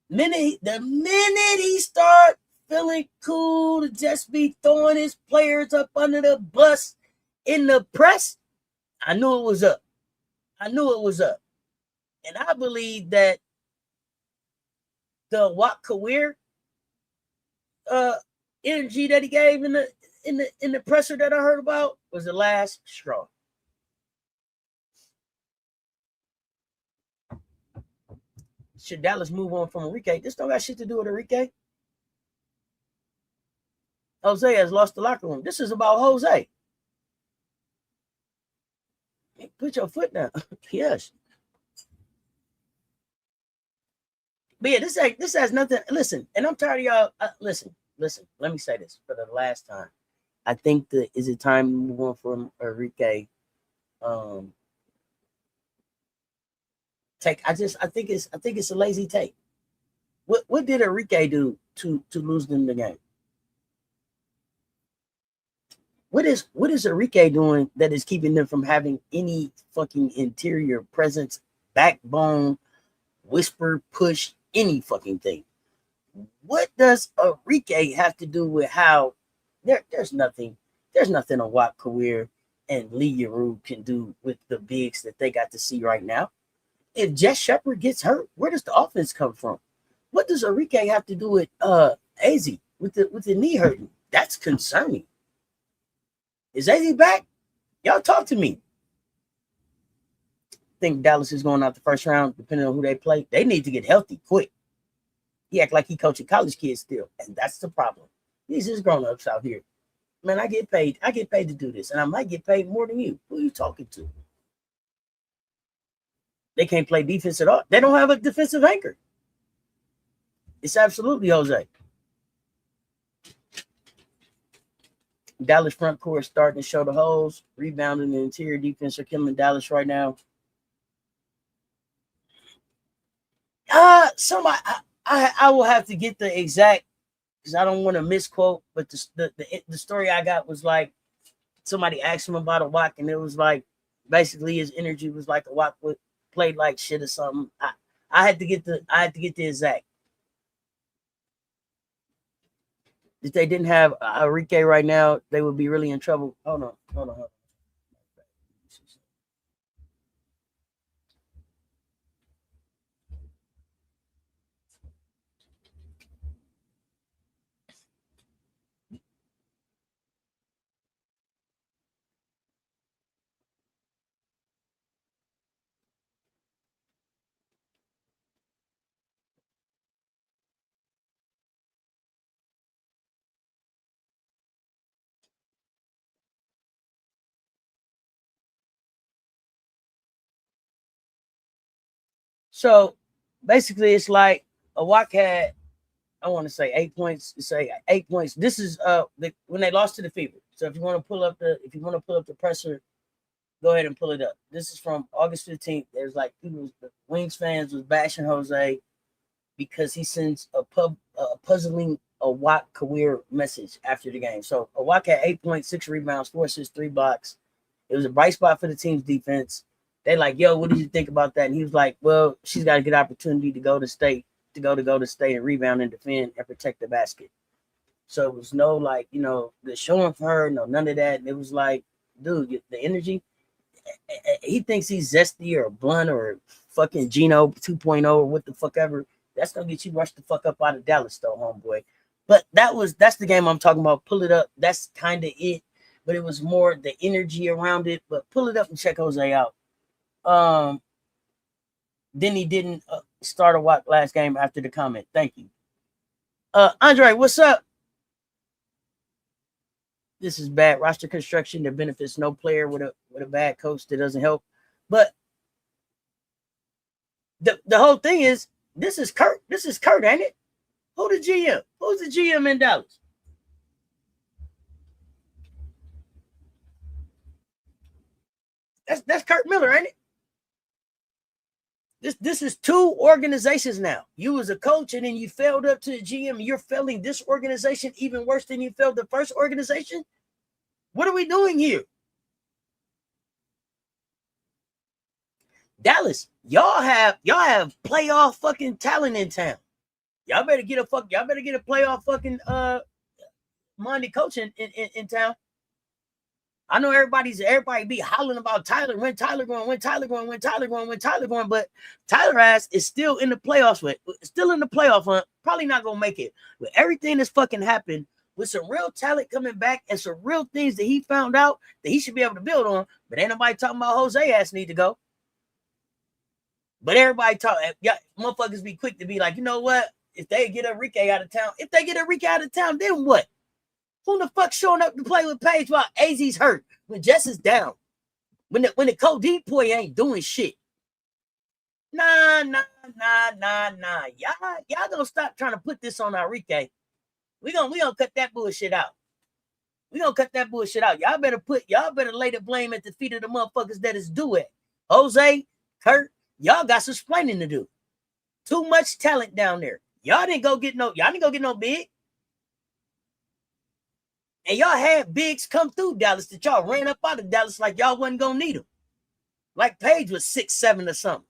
The minute he start feeling cool to just be throwing his players up under the bus in the press, I knew it was up. I knew it was up. And I believe that the Wat Kawir energy that he gave in the presser that I heard about was the last straw. Should Dallas move on from Enrique? This don't got shit to do with Enrique. Jose has lost the locker room. This is about Jose. Put your foot down. Yes. But yeah, this has nothing. Listen, and I'm tired of y'all. Listen. Let me say this for the last time. I think that is it time to move on from Enrique. I think it's a lazy take. What did Enrique do to lose them the game? What is Enrique doing that is keeping them from having any fucking interior presence, backbone, whisper, push, any fucking thing? What does Enrique have to do with how there's nothing a Wat Kawir and Lee Yarou can do with the bigs that they got to see right now? If Jess Shepard gets hurt, where does the offense come from? What does Enrique have to do with AZ with the knee hurting? That's concerning. Is AZ back? Y'all talk to me. I think Dallas is going out the first round, depending on who they play. They need to get healthy quick. He act like he coaching college kids still, and that's the problem. These is grown-ups out here. Man, I get paid to do this, and I might get paid more than you. Who are you talking to? They can't play defense at all. They don't have a defensive anchor. It's absolutely Jose. Dallas front court starting to show the holes. Rebounding the interior defense are killing Dallas right now. Somebody, I will have to get the exact, because I don't want to misquote, but the story I got was like somebody asked him about a Wack, and it was like basically his energy was like a Wack would played like shit or something. I had to get the exact. If they didn't have Enrique right now, they would be really in trouble. Hold on. So basically, it's like a Wack had, I want to say 8 points. Say 8 points. This is when they lost to the Fever. So if you want to pull up the presser, go ahead and pull it up. This is from August 15th. There's like people, the Wings fans was bashing Jose because he sends a puzzling a Wack Kawir message after the game. So a Wack had 8 points, 6 rebounds, 4 assists, 3 blocks. It was a bright spot for the team's defense. They like, yo, what did you think about that? And he was like, well, she's got a good opportunity to go to state, and rebound and defend and protect the basket. So it was no like, the showing for her, no, none of that. And it was like, dude, the energy. He thinks he's zesty or blunt or fucking Gino 2.0 or what the fuck ever. That's gonna get you rushed the fuck up out of Dallas, though, homeboy. But that's the game I'm talking about. Pull it up. That's kind of it. But it was more the energy around it. But pull it up and check Jose out. Then he didn't start a Wack last game after the comment. Thank you. Andre, what's up? This is bad roster construction that benefits no player with a bad coach that doesn't help. But the whole thing is, this is Kurt. This is Kurt, ain't it? Who the GM? Who's the GM in Dallas? That's Kurt Miller, ain't it? This is 2 organizations now. You was a coach and then you failed up to the GM. You're failing this organization even worse than you failed the first organization. What are we doing here? Dallas, y'all have playoff fucking talent in town. Y'all better get a playoff fucking Monday coach in town. I know everybody be hollering about Tyler. When Tyler going, but Tyler ass is still in the playoffs still in the playoff hunt. Probably not gonna make it. With everything that's fucking happened, with some real talent coming back and some real things that he found out that he should be able to build on, but ain't nobody talking about Jose ass need to go. But everybody yeah, motherfuckers be quick to be like, you know what? If they get Enrique out of town, then what? Who the fuck showing up to play with Paige while AZ's hurt? When Jess is down? When the Codeine boy ain't doing shit? Nah. Y'all gonna stop trying to put this on Enrique. We gonna cut that bullshit out. Y'all better lay the blame at the feet of the motherfuckers that is due it. Jose, Kurt, y'all got some explaining to do. Too much talent down there. Y'all didn't go get no big. And y'all had bigs come through Dallas that y'all ran up out of Dallas like y'all wasn't gonna need them. Like Paige was 6'7" or something.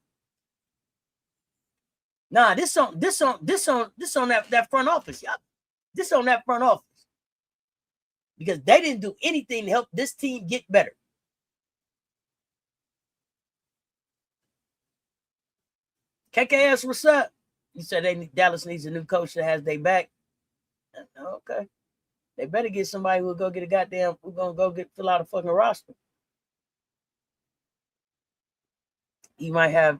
Nah, this on that front office, y'all. This on that front office. Because they didn't do anything to help this team get better. KKS, what's up? You said Dallas needs a new coach that has their back. Okay. They better get somebody who'll go get fill out a fucking roster. He might have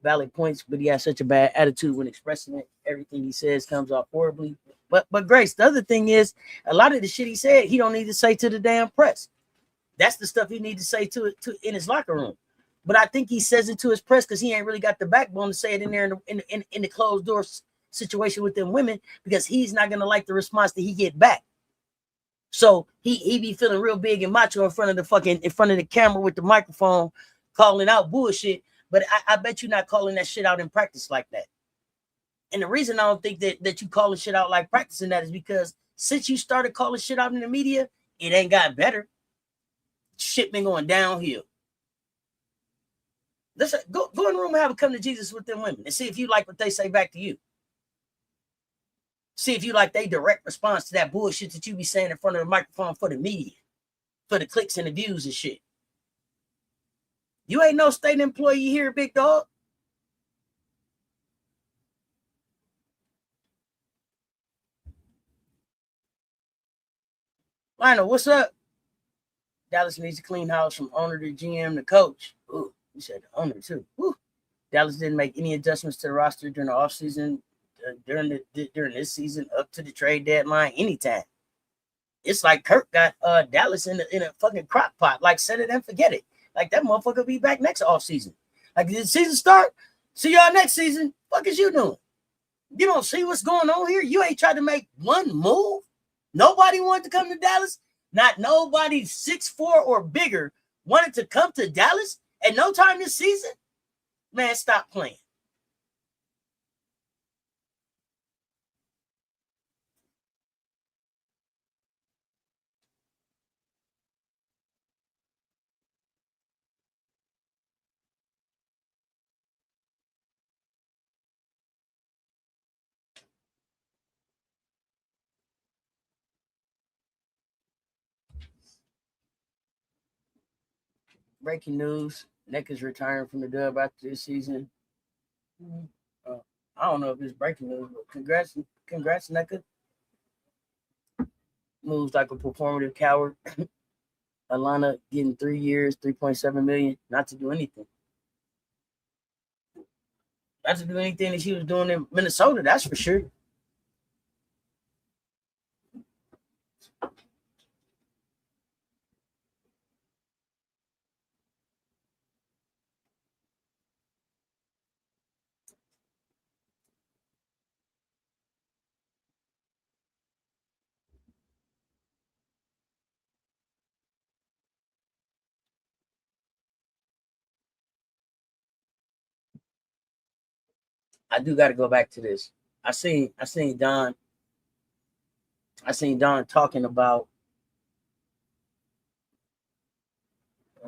valid points, but he has such a bad attitude when expressing it. Everything he says comes off horribly. But Grace, the other thing is, a lot of the shit he said, he don't need to say to the damn press. That's the stuff he needs to say to in his locker room. But I think he says it to his press because he ain't really got the backbone to say it in there in the closed door situation with them women, because he's not gonna like the response that he get back. So he be feeling real big and macho in front of the camera with the microphone, calling out bullshit. But I bet you're not calling that shit out in practice like that. And the reason I don't think that you calling shit out like practicing that is because since you started calling shit out in the media, it ain't got better. Shit been going downhill. Listen, go in the room and have a come to Jesus with them women and see if you like what they say back to you. See if you like they direct response to that bullshit that you be saying in front of the microphone for the media, for the clicks and the views and shit. You ain't no state employee here, big dog. Lionel, what's up? Dallas needs to clean house from owner to GM to coach. Ooh, you said the owner too. Ooh. Dallas didn't make any adjustments to the roster during the offseason, during this season, up to the trade deadline, anytime. It's like Kirk got Dallas in a fucking crock pot. Like, set it and forget it. Like, that motherfucker will be back next offseason. Like, did the season start? See y'all next season. Fuck is you doing? You don't see what's going on here? You ain't tried to make one move? Nobody wanted to come to Dallas? Not nobody 6'4" or bigger wanted to come to Dallas at no time this season? Man, stop playing. Breaking news: Neck is retiring from the Dub after this season. I don't know if it's breaking news, but congrats, Necka. Moves like a performative coward. Alana getting 3 years, $3.7 million, not to do anything. Not to do anything that she was doing in Minnesota, that's for sure. I do got to go back to this. I seen Dawn talking about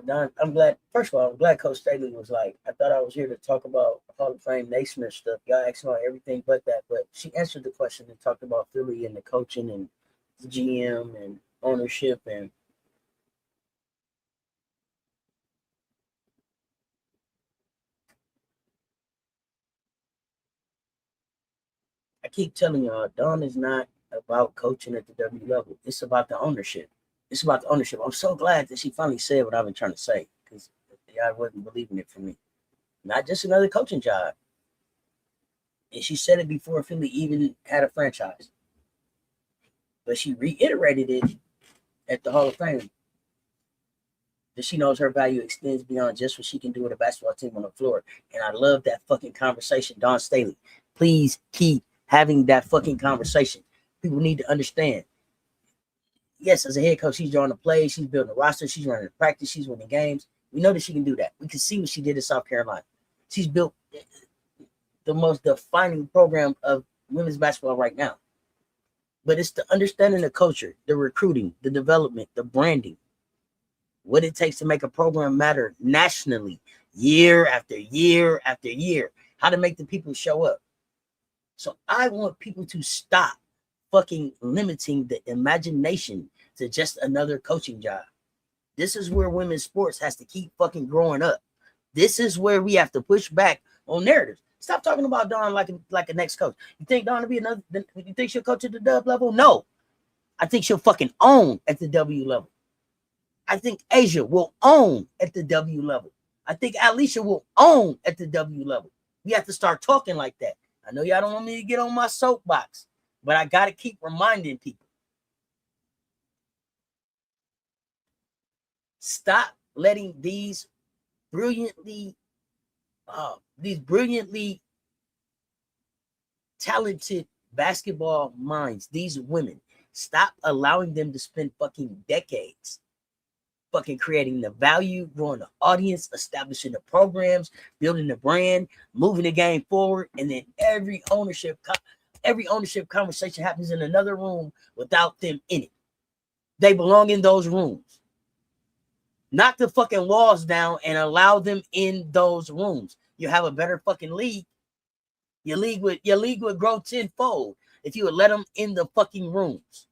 Don, I'm glad. First of all, I'm glad Coach Staley was like, I thought I was here to talk about Hall of Fame Naismith stuff. Y'all asked about everything but that. But she answered the question and talked about Philly and the coaching and the GM and ownership. And I keep telling y'all, Dawn is not about coaching at the W level. It's about the ownership. It's about the ownership. I'm so glad that she finally said what I've been trying to say, because I wasn't believing it for me. Not just another coaching job. And she said it before Philly even had a franchise. But she reiterated it at the Hall of Fame. That she knows her value extends beyond just what she can do with a basketball team on the floor. And I love that fucking conversation. Dawn Staley, please keep having that fucking conversation. People need to understand. Yes, as a head coach, she's drawing the plays, she's building a roster, she's running the practice, she's winning games. We know that she can do that. We can see what she did in South Carolina. She's built the most defining program of women's basketball right now. But it's the understanding the culture, the recruiting, the development, the branding, what it takes to make a program matter nationally, year after year after year, how to make the people show up. So I want people to stop fucking limiting the imagination to just another coaching job. This is where women's sports has to keep fucking growing up. This is where we have to push back on narratives. Stop talking about Dawn like a next coach. You think Dawn will be another? You think she'll coach at the dub level? No. I think she'll fucking own at the W level. I think Asia will own at the W level. I think Alicia will own at the W level. We have to start talking like that. I know y'all don't want me to get on my soapbox, but I got to keep reminding people. Stop letting these brilliantly talented basketball minds, these women, stop allowing them to spend fucking decades fucking creating the value, growing the audience, establishing the programs, building the brand, moving the game forward, and then every ownership conversation happens in another room without them in it. They belong in those rooms. Knock the fucking walls down and allow them in those rooms. You have a better fucking league. Your league would grow tenfold if you would let them in the fucking rooms.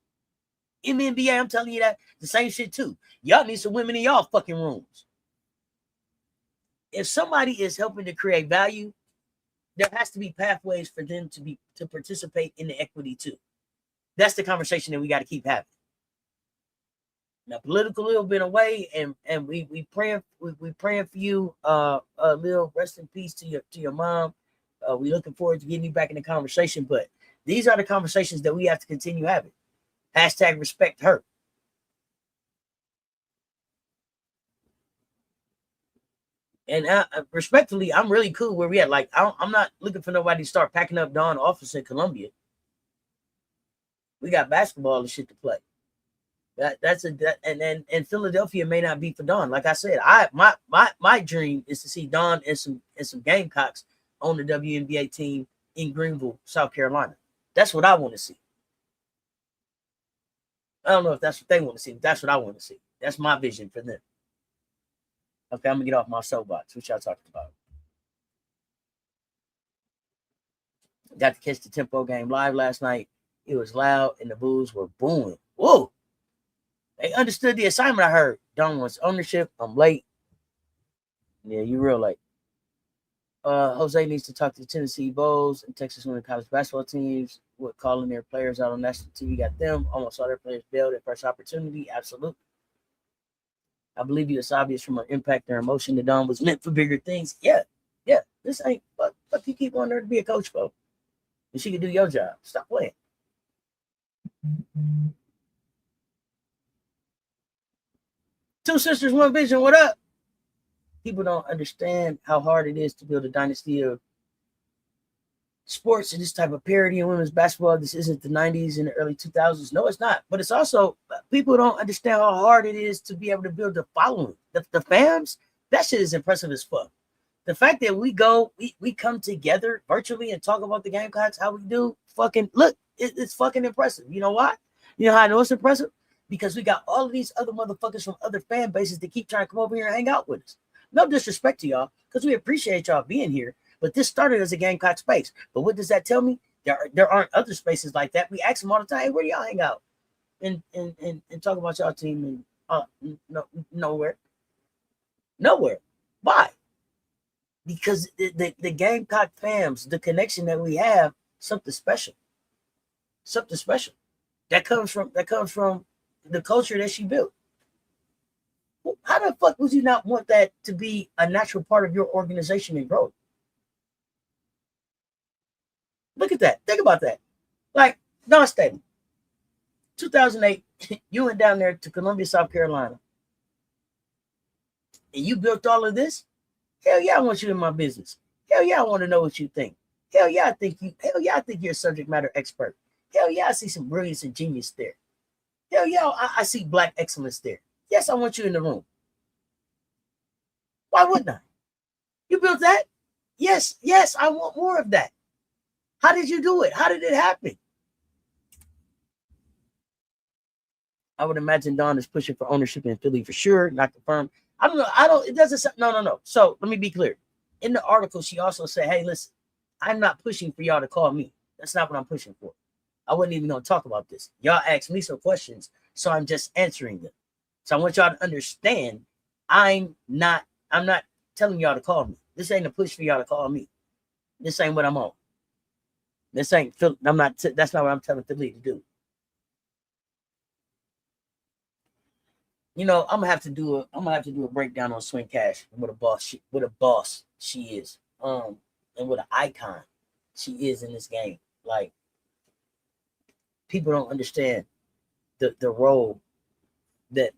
In the NBA, I'm telling you that the same shit too. Y'all need some women in y'all fucking rooms. If somebody is helping to create value, there has to be pathways for them to participate in the equity too. That's the conversation that we got to keep having. Now, political little bit away, and we praying for you. Lil, rest in peace to your mom. We looking forward to getting you back in the conversation. But these are the conversations that we have to continue having. Hashtag respect her. And respectfully, I'm really cool where we at. Like, I'm not looking for nobody to start packing up Dawn office in Columbia. We got basketball and shit to play. And Philadelphia may not be for Dawn. Like I said, my dream is to see Dawn and some Gamecocks on the WNBA team in Greenville, South Carolina. That's what I want to see. I don't know if that's what they want to see, but that's what I want to see. That's my vision for them. Okay, I'm gonna get off my soapbox. What y'all talking about? Got to catch the Tempo game live last night. It was loud and the Bulls were booing. Whoa! They understood the assignment. I heard Dawn wants ownership. I'm late. Yeah, you real late. Jose needs to talk to the Tennessee Bulls and Texas women college basketball teams. What calling their players out on national TV got them. Almost all their players bailed at first opportunity. Absolutely. I believe you. It's obvious from her impact, their emotion that Dawn was meant for bigger things. Yeah. This ain't fuck you keep on there to be a coach, folks. And she can do your job. Stop playing. Two sisters, one vision. What up? People don't understand how hard it is to build a dynasty of sports and this type of parity in women's basketball. This isn't the 90s and the early 2000s. No, it's not. But it's also, people don't understand how hard it is to be able to build the following. The fans, that shit is impressive as fuck. The fact that we come together virtually and talk about the Gamecocks, how we do, fucking, look, it's fucking impressive. You know why? You know how I know it's impressive? because we got all of these other motherfuckers from other fan bases that keep trying to come over here and hang out with us. No disrespect to y'all, because we appreciate y'all being here. But this started as a Gamecock space. But what does that tell me? There aren't other spaces like that. We ask them all the time, hey, where do y'all hang out? And talk about y'all team and nowhere. Why? Because the Gamecock fams, the connection that we have, something special. That comes from the culture that she built. How the fuck would you not want that to be a natural part of your organization and growth? Look at that. Think about that. Like Dawn Staley, 2008, you went down there to Columbia, South Carolina, and you built all of this. Hell yeah, I want you in my business. Hell yeah, I want to know what you think. Hell yeah, I think you're a subject matter expert. Hell yeah, I see some brilliance and genius there. Hell yeah, I see black excellence there. Yes, I want you in the room. Why wouldn't I? You built that? Yes, I want more of that. How did you do it? How did it happen? I would imagine Dawn is pushing for ownership in Philly for sure, not confirmed. I don't know. It doesn't. No. So let me be clear. In the article, she also said, hey, listen, I'm not pushing for y'all to call me. That's not what I'm pushing for. I wasn't even going to talk about this. Y'all asked me some questions, so I'm just answering them. So I want y'all to understand, I'm not telling y'all to call me. This ain't a push for y'all to call me. This ain't what I'm on. This ain't, that's not what I'm telling Philly to do. You know, I'm gonna have to do a breakdown on Swing Cash, what a boss she is, and what an icon she is in this game. Like, people don't understand the role that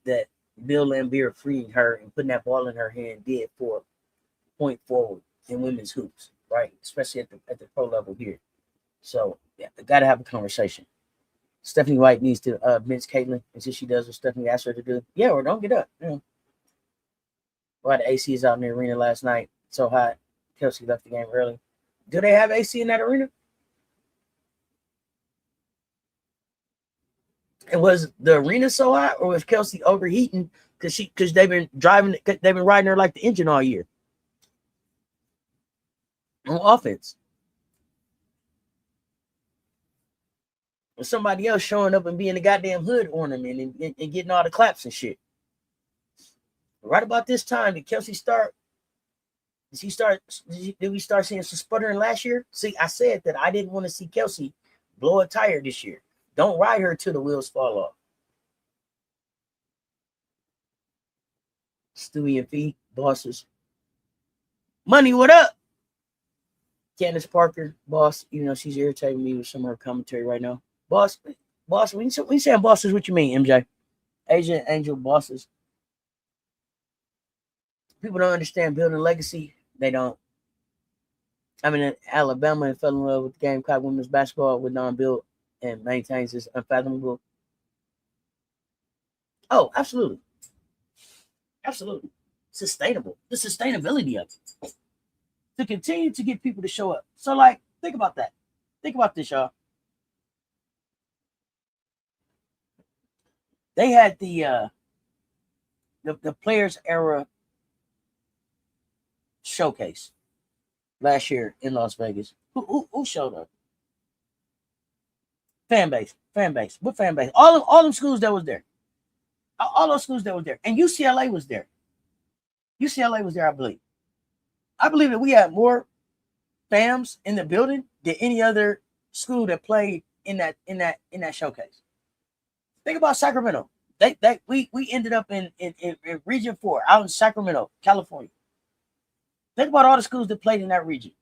Bill Laimbeer freeing her and putting that ball in her hand did for point forward in women's hoops, right? Especially at the pro level here. So yeah, I gotta have a conversation. Stephanie White needs to bench Caitlin until she does what Stephanie asked her to do. Yeah, or don't get up. Why the AC is out in the arena last night, so hot. Kelsey left the game early. Do they have AC in that arena? And was the arena so hot, or was Kelsey overheating because they've been riding her like the engine all year on offense? Or somebody else showing up and being the goddamn hood ornament and getting all the claps and shit. Right about this time, did Kelsey start? Did we start seeing some sputtering last year? See, I said that I didn't want to see Kelsey blow a tire this year. Don't ride her till the wheels fall off. Stewie and Fee, bosses. Money, what up? Candace Parker, boss. You know, she's irritating me with some of her commentary right now. Boss, when you say bosses, what you mean, MJ? Asian Angel bosses. People don't understand building legacy. They don't. I mean, in Alabama and fell in love with the Gamecock women's basketball with non-built and maintains this unfathomable. Oh, absolutely. Absolutely. Sustainable. The sustainability of it. To continue to get people to show up. So, like, think about that. Think about this, y'all. They had the Players Era showcase last year in Las Vegas. Who showed up? Fan base. What fan base? All them schools that was there. All those schools that were there. And UCLA was there. UCLA was there, I believe. I believe that we had more fans in the building than any other school that played in that showcase. Think about Sacramento. We ended up in Region 4 out in Sacramento, California. Think about all the schools that played in that region.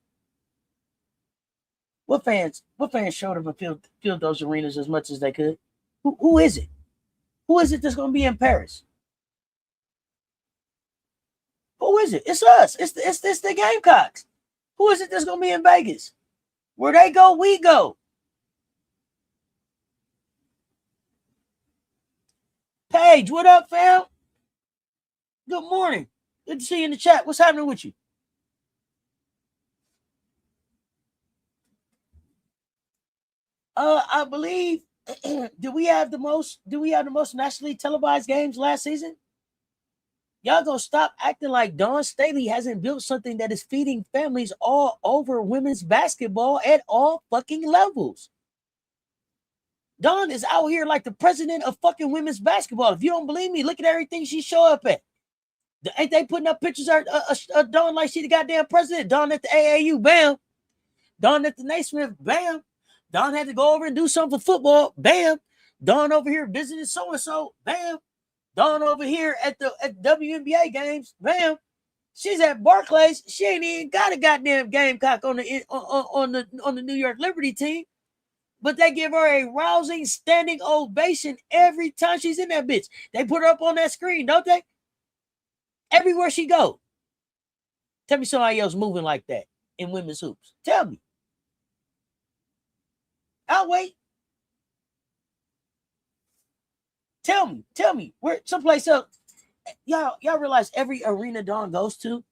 What fans showed up and filled those arenas as much as they could? Who is it? Who is it that's going to be in Paris? Who is it? It's us. It's the Gamecocks. Who is it that's going to be in Vegas? Where they go, we go. Paige, what up, fam? Good morning. Good to see you in the chat. What's happening with you? I believe Do we have the most nationally televised games last season? Y'all gonna stop acting like Dawn Staley hasn't built something that is feeding families all over women's basketball at all fucking levels. Dawn is out here like the president of fucking women's basketball. If you don't believe me, look at everything she show up at. Ain't they putting up pictures of Dawn like she the goddamn president? Dawn at the AAU, bam. Dawn at the Naismith, bam. Dawn had to go over and do something for football, bam. Dawn over here visiting so-and-so, bam. Dawn over here at WNBA games, bam. She's at Barclays. She ain't even got a goddamn Gamecock on the New York Liberty team. But they give her a rousing standing ovation every time she's in that bitch. They put her up on that screen, don't they? Everywhere she go. Tell me somebody else moving like that in women's hoops. Tell me. I'll wait. Tell me. Where someplace else. Y'all realize every arena Dawn goes to,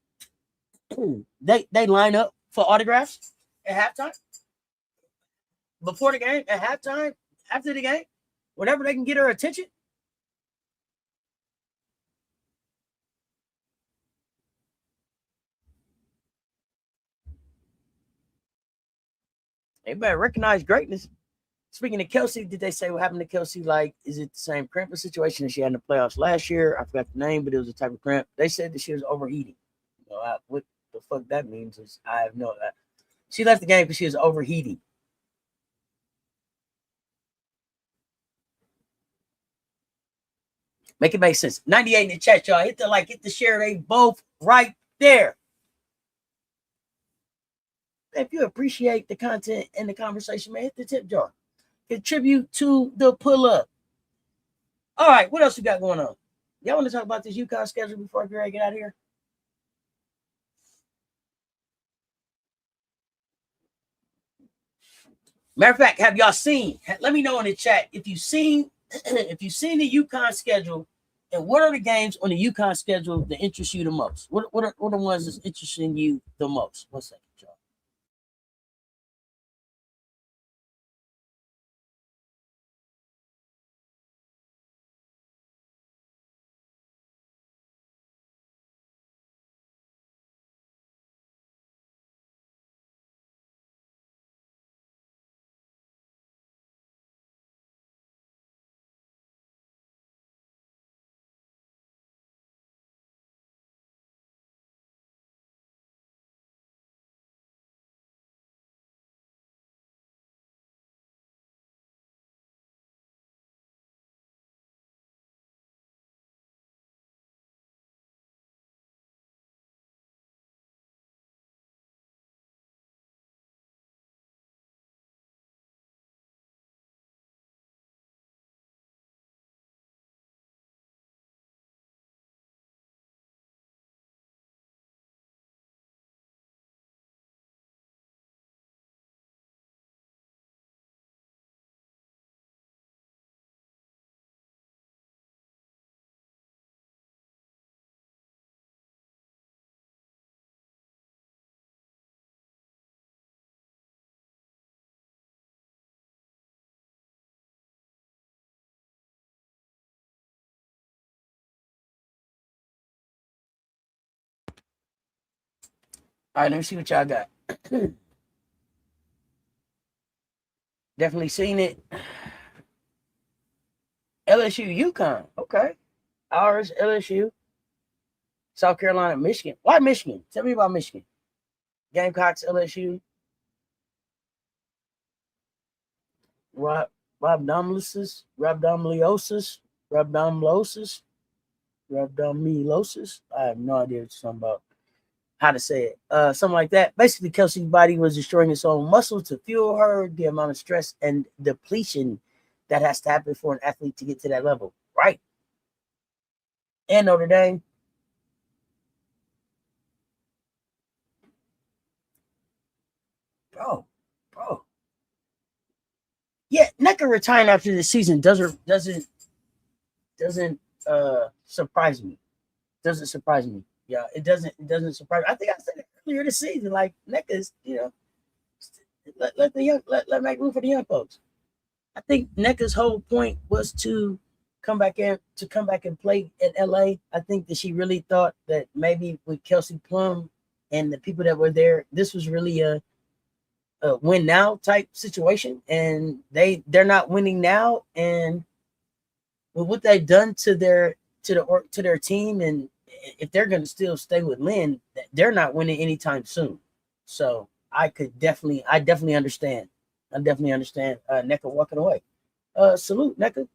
they line up for autographs at halftime? Before the game, at halftime, after the game, whenever they can get her attention. They better recognize greatness. Speaking of Kelsey, did they say what happened to Kelsey? Like, is it the same cramping situation that she had in the playoffs last year? I forgot the name, but it was a type of cramp. They said that she was overheating. What the fuck that means is I have no. She left the game because she was overheating. Make it make sense. 98 in the chat, y'all. Hit the share. They both right there. If you appreciate the content and the conversation, man, hit the tip jar. Contribute to the pull-up. All right, what else we got going on? Y'all want to talk about this UConn schedule before I get out of here? Matter of fact, have y'all seen? Let me know in the chat if you've seen the UConn schedule, and what are the games on the UConn schedule that interest you the most? What are the ones that's interesting you the most? 1 second, y'all. All right, let me see what y'all got. Definitely seen it. LSU, UConn. Okay. Ours, LSU. South Carolina, Michigan. Why Michigan? Tell me about Michigan. Gamecocks, LSU. Rhabdomyolysis. I have no idea what you're talking about. How to say it. Something like that. Basically, Kelsey's body was destroying its own muscle to fuel her, the amount of stress and depletion that has to happen for an athlete to get to that level. Right. And Notre Dame. Bro. Yeah, Necker retiring after the season doesn't surprise me. Doesn't surprise me. Yeah, it doesn't surprise me. I think I said it earlier this season. Like Necker's, let make room for the young folks. I think NECA's whole point was to come back and play at LA. I think that she really thought that maybe with Kelsey Plum and the people that were there, this was really a win now type situation, and they're not winning now. And with what they've done to their team, and if they're going to still stay with Lynn, they're not winning anytime soon. So I definitely understand. I definitely understand NECA walking away. Salute NECA.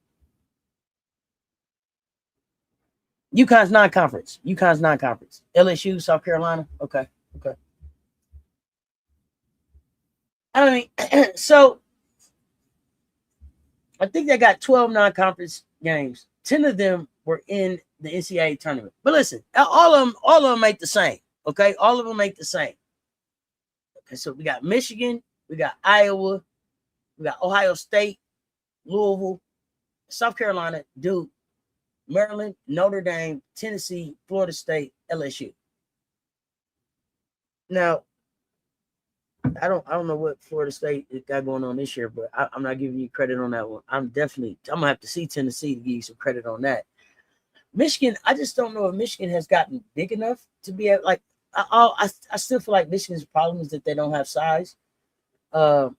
UConn's non-conference. UConn's non-conference. LSU, South Carolina. Okay. Okay. I mean, so I think they got 12 non-conference games. 10 of them were in the NCAA tournament. But listen, all of them make the same. Okay, all of them make the same. Okay, so we got Michigan, we got Iowa, we got Ohio State, Louisville, South Carolina, Duke, Maryland, Notre Dame, Tennessee, Florida State, LSU. Now, I don't know what Florida State got going on this year, but I'm not giving you credit on that one. I'm gonna have to see Tennessee to give you some credit on that. Michigan, I just don't know if Michigan has gotten big enough to be at, like, I still feel like Michigan's problem is that they don't have size. Uh,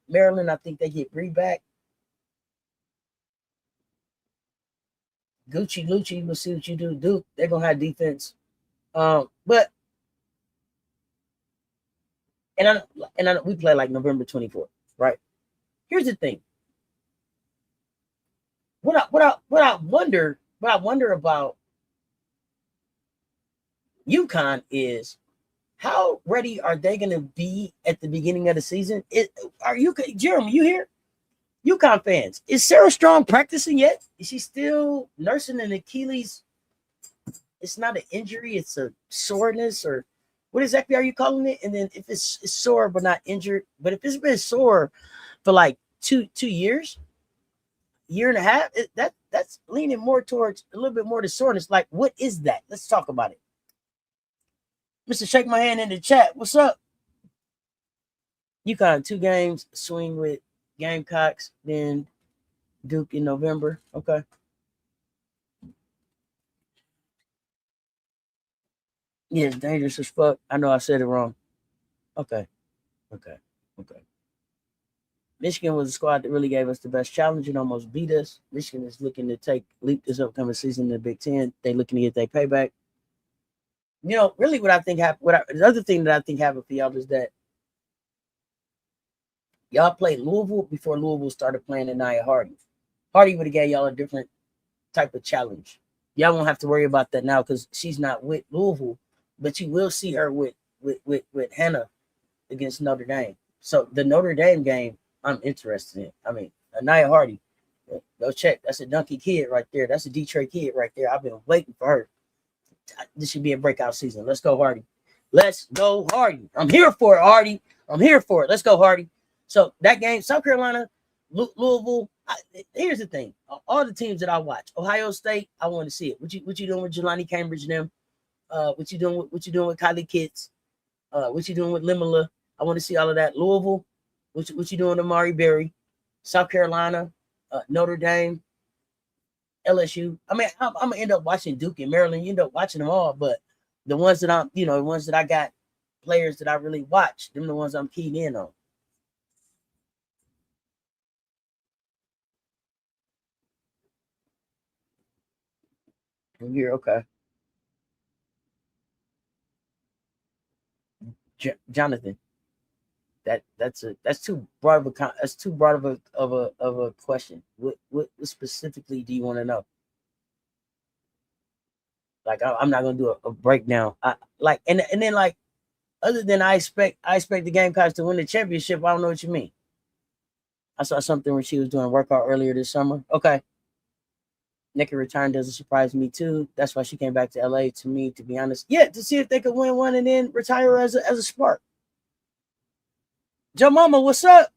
Maryland, I think they get Bree back. Gucci Lucci, we'll see what you do. Duke, they're gonna have defense. But we play like November 24th, right? Here's the thing. What I wonder about UConn is how ready are they going to be at the beginning of the season? Are you, Jeremy? You here? UConn fans, is Sarah Strong practicing yet? Is she still nursing an Achilles? It's not an injury; it's a soreness, or what exactly are you calling it? And then if it's sore but not injured, but if it's been sore for like two years, year and a half, that's leaning more towards a little bit more to soreness. Like, what is that? Let's talk about it. Mr. Shake My Hand in the chat. What's up? UConn 2 games, swing with Gamecocks, then Duke in November. Okay. Yeah, it's dangerous as fuck. I know I said it wrong. Okay. Okay. Okay. Michigan was a squad that really gave us the best challenge and almost beat us. Michigan is looking to leap this upcoming season in the Big Ten. They looking to get their payback. You know, really what I think happened, the other thing that I think happened for y'all is that y'all played Louisville before Louisville started playing Anaya Hardy. Hardy would have gave y'all a different type of challenge. Y'all won't have to worry about that now because she's not with Louisville, but you will see her with Hannah against Notre Dame. So the Notre Dame game, I'm interested in. I mean, Anaya Hardy, go check. That's a Donkey kid right there. That's a Detroit kid right there. I've been waiting for her. This should be a breakout season. Let's go, Hardy. Let's go, Hardy. I'm here for it, Hardy. I'm here for it. Let's go, Hardy. So that game, South Carolina, Louisville. Here's the thing: all the teams that I watch, Ohio State, I want to see it. What you doing with Jelani Cambridge and them? What you doing with Kylie Kitts? What you doing with Limala? I want to see all of that. Louisville, what you doing with Amari Berry? South Carolina, Notre Dame, LSU. I mean, I'm gonna end up watching Duke and Maryland. You end up watching them all, but the ones that the ones that I got players that I really watch, them the ones I'm keyed in on. Here, okay. Jonathan. That's too broad of a question. What specifically do you want to know? Like, I'm not gonna do a breakdown. And then, like, other than I expect the Gamecocks to win the championship. I don't know what you mean. I saw something where she was doing a workout earlier this summer. Okay. Nikki return doesn't surprise me too. That's why she came back to LA, to me, to be honest. Yeah, to see if they could win one and then retire as a spark. Joe Mama, what's up?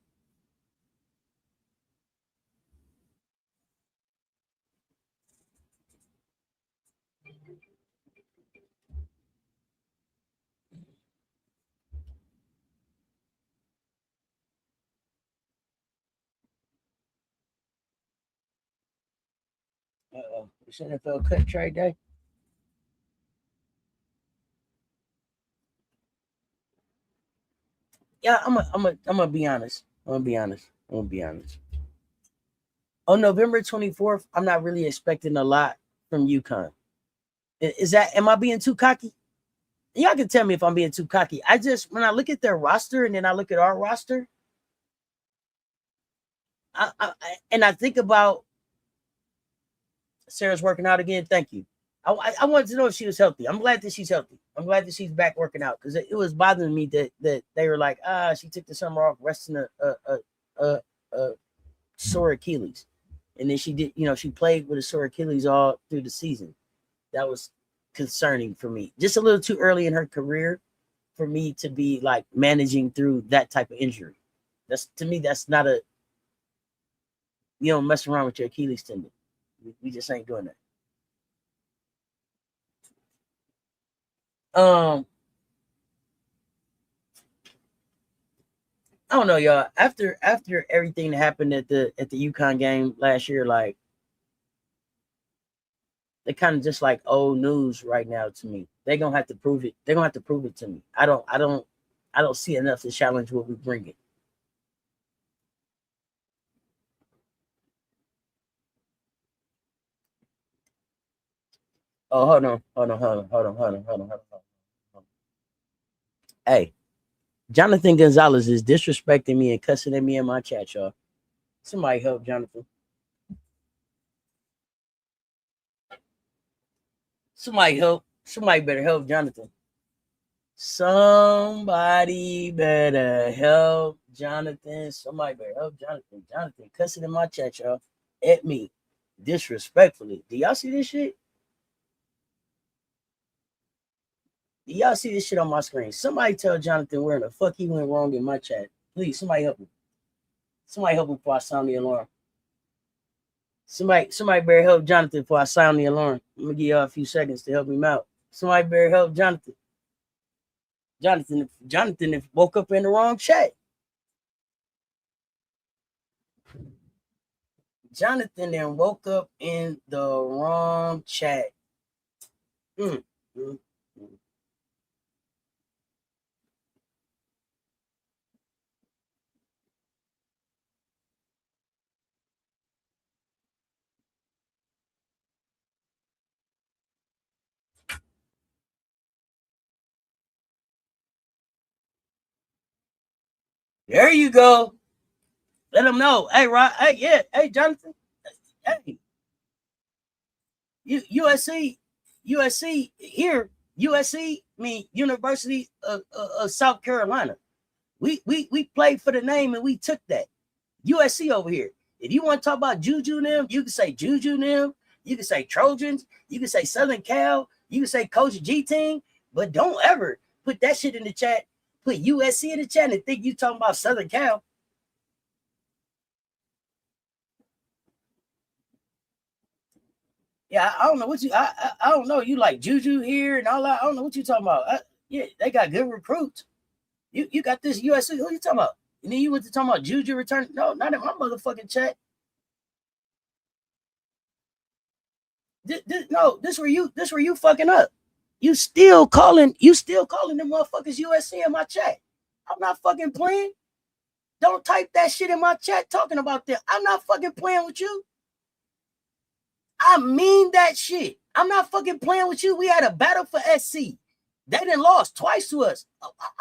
It's NFL cut trade day. Yeah, I'm gonna be honest. I'm gonna be honest. I'm gonna be honest. On November 24th, I'm not really expecting a lot from UConn. Is that, am I being too cocky? Y'all can tell me if I'm being too cocky. I just, when I look at their roster and then I look at our roster, and I think about Sarah's working out again. Thank you. I wanted to know if she was healthy. I'm glad that she's healthy. I'm glad that she's back working out because it was bothering me that they were like, she took the summer off resting a sore Achilles, and then she did. She played with a sore Achilles all through the season. That was concerning for me. Just a little too early in her career for me to be like managing through that type of injury. That's, to me, that's not a, you don't mess around with your Achilles tendon. We just ain't doing that. I don't know, y'all. After everything that happened at the UConn game last year, like, they kind of just like old news right now to me. They're gonna have to prove it. They're gonna have to prove it to me. I don't see enough to challenge what we bring it. Oh, hold on. Hey, Jonathan Gonzalez is disrespecting me and cussing at me in my chat, y'all. Somebody help Jonathan. Somebody help. Somebody better help Jonathan. Somebody better help Jonathan. Somebody better help Jonathan. Jonathan cussing in my chat, y'all. At me. Disrespectfully. Do y'all see this shit? Do y'all see this shit on my screen? Somebody tell Jonathan where the fuck he went wrong in my chat. Please, somebody help him. Somebody help him before I sound the alarm. Somebody better help Jonathan before I sound the alarm. I'm gonna give y'all a few seconds to help him out. Somebody better help Jonathan. Jonathan woke up in the wrong chat. Jonathan then woke up in the wrong chat. Mm, mm, mm. There you go. Let him know. Hey, Rod. Hey, yeah. Hey, Jonathan. Hey, USC, USC here. USC, I mean University of South Carolina. We played for the name and we took that. USC over here. If you want to talk about Juju them, you can say Juju them. You can say Trojans. You can say Southern Cal. You can say Coach G team. But don't ever put that shit in the chat. Put USC in the chat and think you talking about Southern Cal. Yeah, I don't know what you. I don't know. You like Juju here and all that. I don't know what you talking about. Yeah, they got good recruits. You got this USC. Who you talking about? And then you went to talking about Juju return. No, not in my motherfucking chat. No, this where you fucking up. You still calling them motherfuckers USC in my chat. I'm not fucking playing. Don't type that shit in my chat talking about them. I'm not fucking playing with you. I mean that shit. I'm not fucking playing with you. We had a battle for SC. They done lost twice to us.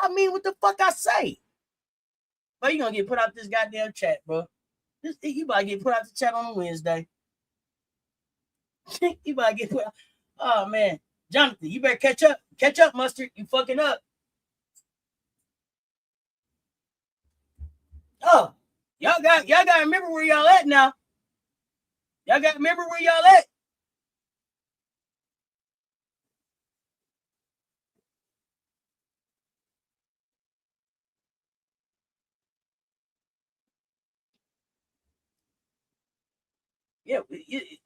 I mean, what the fuck I say? But you gonna get put out this goddamn chat, bro. You about to get put out the chat on Wednesday. You about to get put out. Oh man. Jonathan, you better catch up. Catch up, Mustard. You fucking up. Oh, y'all got to remember where y'all at now. Y'all got to remember where y'all at. Yeah,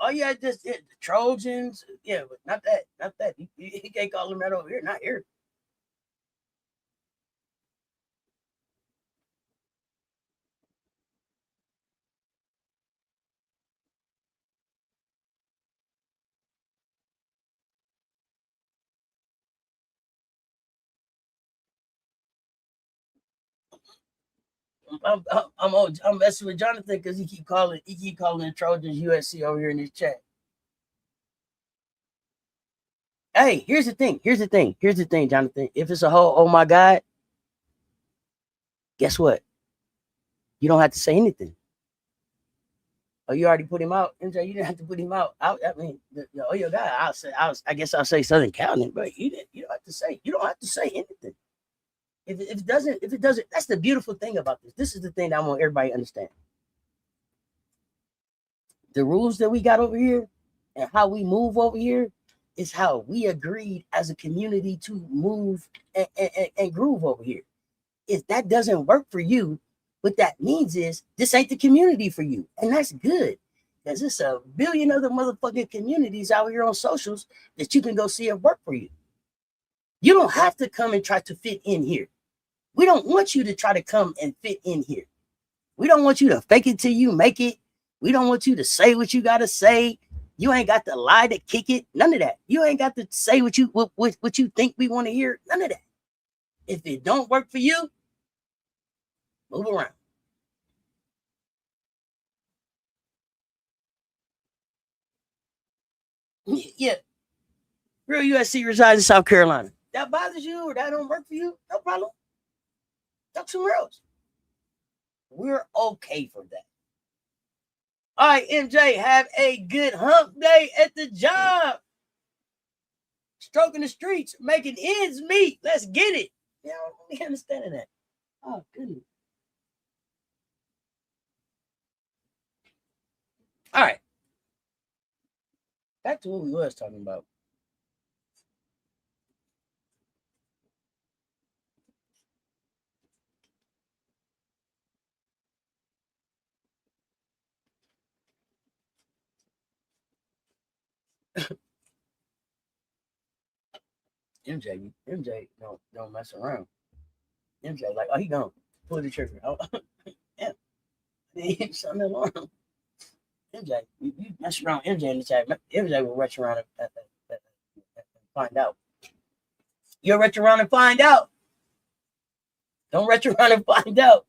all you had just the Trojans. Yeah, but not that, not that. You can't call them that over here, not here. I'm messing with Jonathan because he keep calling the Trojans USC over here in this chat. Hey, here's the thing, Jonathan. If it's a whole oh my God, guess what? You don't have to say anything. Oh, you already put him out, MJ. You didn't have to put him out. I mean, oh your guy. I guess I'll say Southern Cal, but you didn't. You don't have to say. You don't have to say anything. If it doesn't, that's the beautiful thing about this. This is the thing that I want everybody to understand. The rules that we got over here and how we move over here is how we agreed as a community to move and groove over here. If that doesn't work for you, what that means is this ain't the community for you. And that's good. Because there's a billion other motherfucking communities out here on socials that you can go see and work for you. You don't have to come and try to fit in here. We don't want you to try to come and fit in here. We don't want you to fake it till you make it. We don't want you to say what you got to say. You ain't got to lie to kick it. None of that. You ain't got to say what you think we want to hear. None of that. If it don't work for you, move around. Yeah. Real USC resides in South Carolina. That bothers you or that don't work for you? No problem. Talk somewhere else. We're okay for that. All right, MJ, have a good hump day at the job. Stroking the streets, making ends meet. Let's get it. Yeah, I don't really understand that. Oh, goodness. All right. Back to what we was talking about. MJ don't mess around. MJ like, oh, he gone. Pull the trigger. Oh, yeah. Something along. MJ, you mess around MJ in the chat. MJ will retch around and find out. You'll retch around and find out. Don't retch around and find out.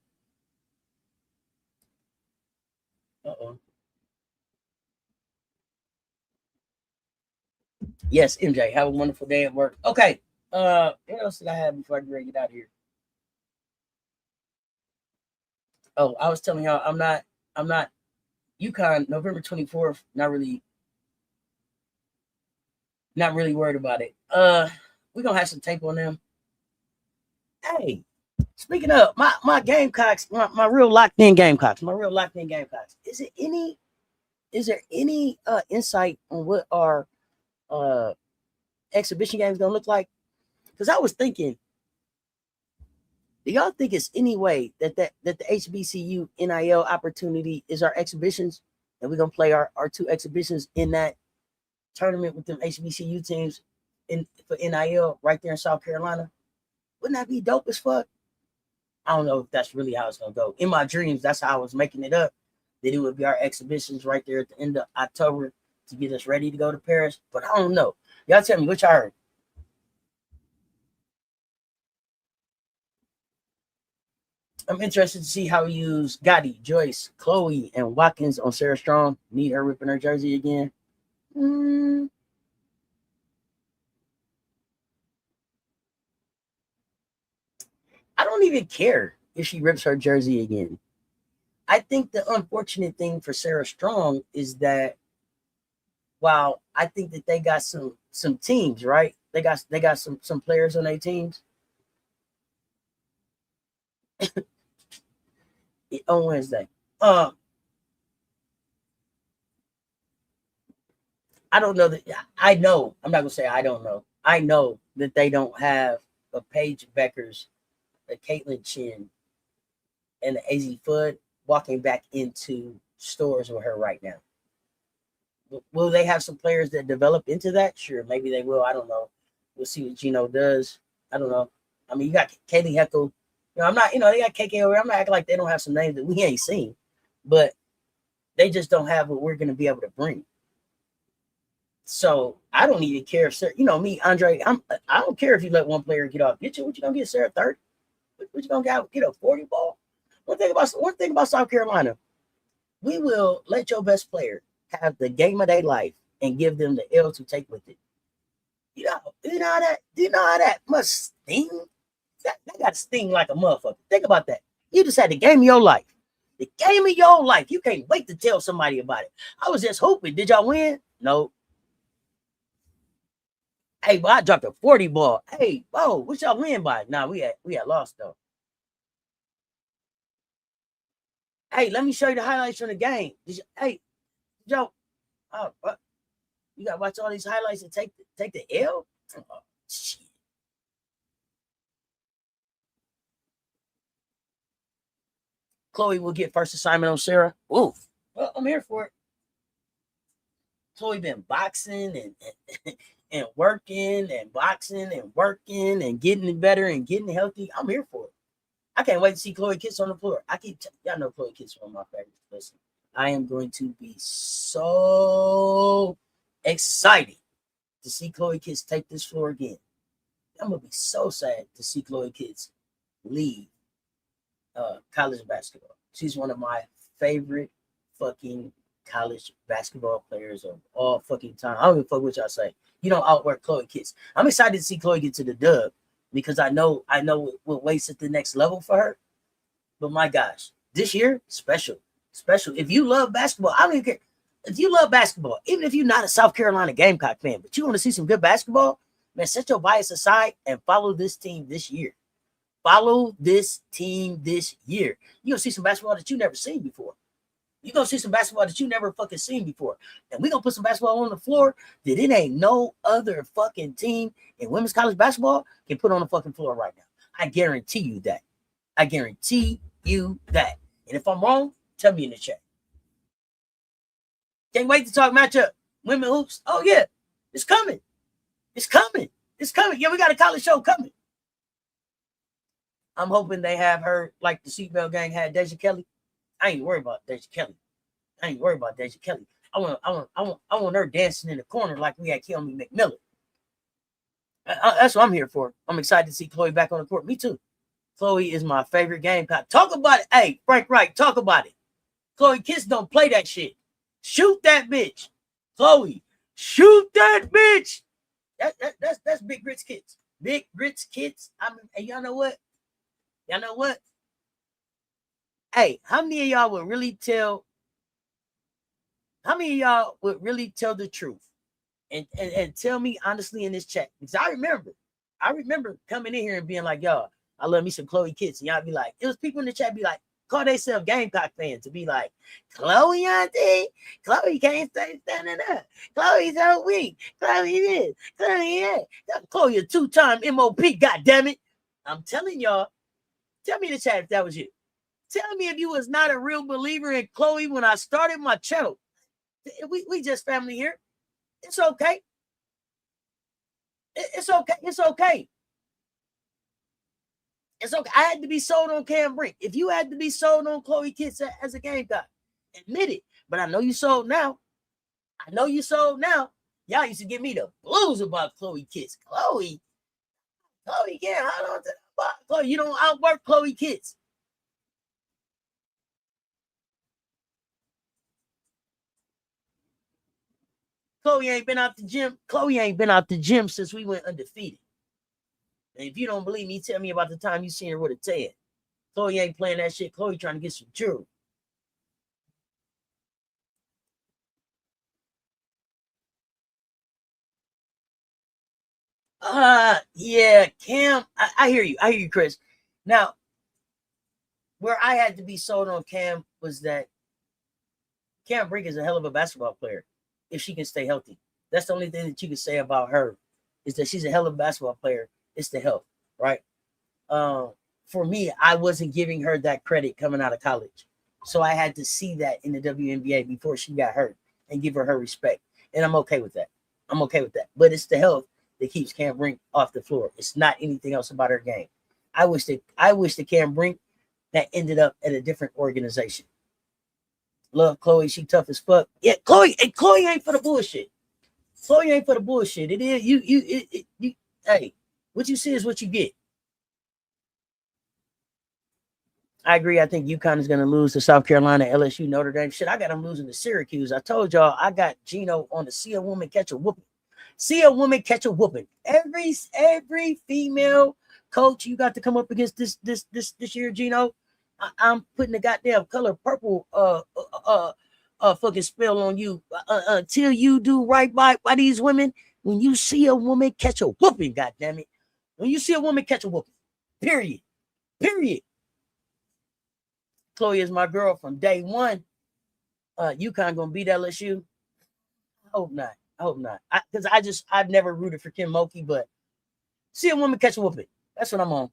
Uh-oh. Yes, MJ, have a wonderful day at work. Okay. What else did I have before I get out of here? Oh, I was telling y'all I'm not UConn November 24th, not really worried about it. We're gonna have some tape on them. Hey, speaking of my Gamecocks, my real locked in Gamecocks, is there any insight on what our exhibition games gonna look like? Because I was thinking, do y'all think it's any way that the HBCU NIL opportunity is our exhibitions, and we're gonna play our two exhibitions in that tournament with them HBCU teams for NIL right there in South Carolina? Wouldn't that be dope as fuck? I don't know if that's really how it's gonna go. In my dreams, that's how I was making it up, that it would be our exhibitions right there at the end of October to get us ready to go to Paris. But I don't know. Y'all tell me which I heard. I'm interested to see how we use Gotti, Joyce, Chloe, and Watkins on Sarah Strong. Need her ripping her jersey again. I don't even care if she rips her jersey again. I think the unfortunate thing for Sarah Strong is that while I think that they got some teams, right? They got some players on their teams. On Wednesday. I don't know that. I know. I'm not gonna say I don't know. I know that they don't have a Paige Beckers, a Caitlin Chin, and the AZ Fudd walking back into stores with her right now. Will they have some players that develop into that? Sure, maybe they will. I don't know. We'll see what Gino does. I don't know. I mean, you got Kaylee Heckle. I'm not, they got KK over. I'm not acting like they don't have some names that we ain't seen, but they just don't have what we're going to be able to bring. So I don't even care if, me, Andre, I don't care if you let one player get off. What you going to get, Sarah, 30? What you going to get a 40 ball? One thing about South Carolina, we will let your best player have the game of their life and give them the L to take with it. You know how that must sting? That got to sting like a motherfucker. Think about that. You just had the game of your life. The game of your life. You can't wait to tell somebody about it. I was just hoping. Did y'all win? No. Hey, but I dropped a 40 ball. Hey, whoa, what y'all win by? Nah, we had lost though. Hey, let me show you the highlights from the game. Hey, Joe, you gotta watch all these highlights and take the L? Oh, shit. Chloe will get first assignment on Sarah. Ooh, well, I'm here for it. Chloe been boxing and working and boxing and working and getting better and getting healthy. I'm here for it. I can't wait to see Chloe Kitts on the floor. Y'all know Chloe Kitts is one of my favorites. Listen, I am going to be so excited to see Chloe Kitts take this floor again. I'm gonna be so sad to see Chloe Kitts leave college basketball. She's one of my favorite fucking college basketball players of all fucking time. I don't give a fuck what y'all say. You don't outwork Chloe Kitts. I'm excited to see Chloe get to the dub because I know what waits at the next level for her. But my gosh, this year, special. If you love basketball, I don't even care. If you love basketball, even if you're not a South Carolina Gamecock fan, but you want to see some good basketball, man, set your bias aside and follow this team this year. Follow this team this year. You're going to see some basketball that you never seen before. You're going to see some basketball that you never fucking seen before. And we're going to put some basketball on the floor that it ain't no other fucking team in women's college basketball can put on the fucking floor right now. I guarantee you that. I guarantee you that. And if I'm wrong, tell me in the chat. Can't wait to talk matchup. Women hoops. Oh, yeah. It's coming. It's coming. It's coming. Yeah, we got a college show coming. I'm hoping they have her like the Seatbelt Gang had Deja Kelly. I ain't worried about Deja Kelly. I want her dancing in the corner like we had Kelmy McMillan. That's what I'm here for. I'm excited to see Chloe back on the court. Me too. Chloe is my favorite Gamecock. Talk about it. Hey, Frank Wright, talk about it. Chloe Kitts don't play that shit. Shoot that bitch. Chloe, shoot that bitch. That's Big Grits Kids. Big Grits Kids. I mean, and y'all know what? Hey, how many of y'all would really tell the truth? And tell me honestly in this chat. Because I remember coming in here and being like, y'all, I love me some Chloe Kitts. And y'all be like, it was people in the chat be like, call themselves Gamecock fans to be like, Chloe auntie, Chloe can't stay standing up. Chloe's so weak. Chloe this, Chloe that. Chloe a 2-time MOP, goddammit. I'm telling y'all, tell me in the chat if that was you. Tell me if you was not a real believer in Chloe when I started my channel. We just family here. It's okay. It's okay. It's okay. It's okay. I had to be sold on Cam Brink. If you had to be sold on Chloe Kitts as a Gamecock, admit it. But I know you sold now. Y'all used to give me the blues about Chloe Kitts. Chloe, yeah, hold on to that. Chloe, you don't outwork Chloe Kitts. Chloe ain't been out the gym since we went undefeated. And if you don't believe me, tell me about the time you seen her with a Ted. Chloe ain't playing that shit. Chloe trying to get some jewelry. Yeah, Cam, I hear you, Chris. Now, where I had to be sold on Cam was that Cam Brink is a hell of a basketball player if she can stay healthy. That's the only thing that you can say about her is that she's a hell of a basketball player. It's the health, right? For me, I wasn't giving her that credit coming out of college. So I had to see that in the WNBA before she got hurt and give her respect. And I'm okay with that. But it's the health that keeps Cam Brink off the floor. It's not anything else about her game. I wish that Cam Brink that ended up at a different organization. Love Chloe. She tough as fuck. Yeah, Chloe ain't for the bullshit. It is you. Hey, what you see is what you get. I agree. I think UConn is going to lose to South Carolina, LSU, Notre Dame. Shit, I got them losing to Syracuse. I told y'all I got Gino on the see a woman catch a whooping. See a woman catch a whooping. Every female coach you got to come up against this year, Gino. I'm putting the goddamn color purple fucking spell on you until you do right by these women. When you see a woman catch a whooping, goddamn it. When you see a woman catch a whooping, period. Chloe is my girl from day one. UConn gonna beat LSU. I hope not. Because I've never rooted for Kim Mulkey, but see a woman catch a whooping. That's what I'm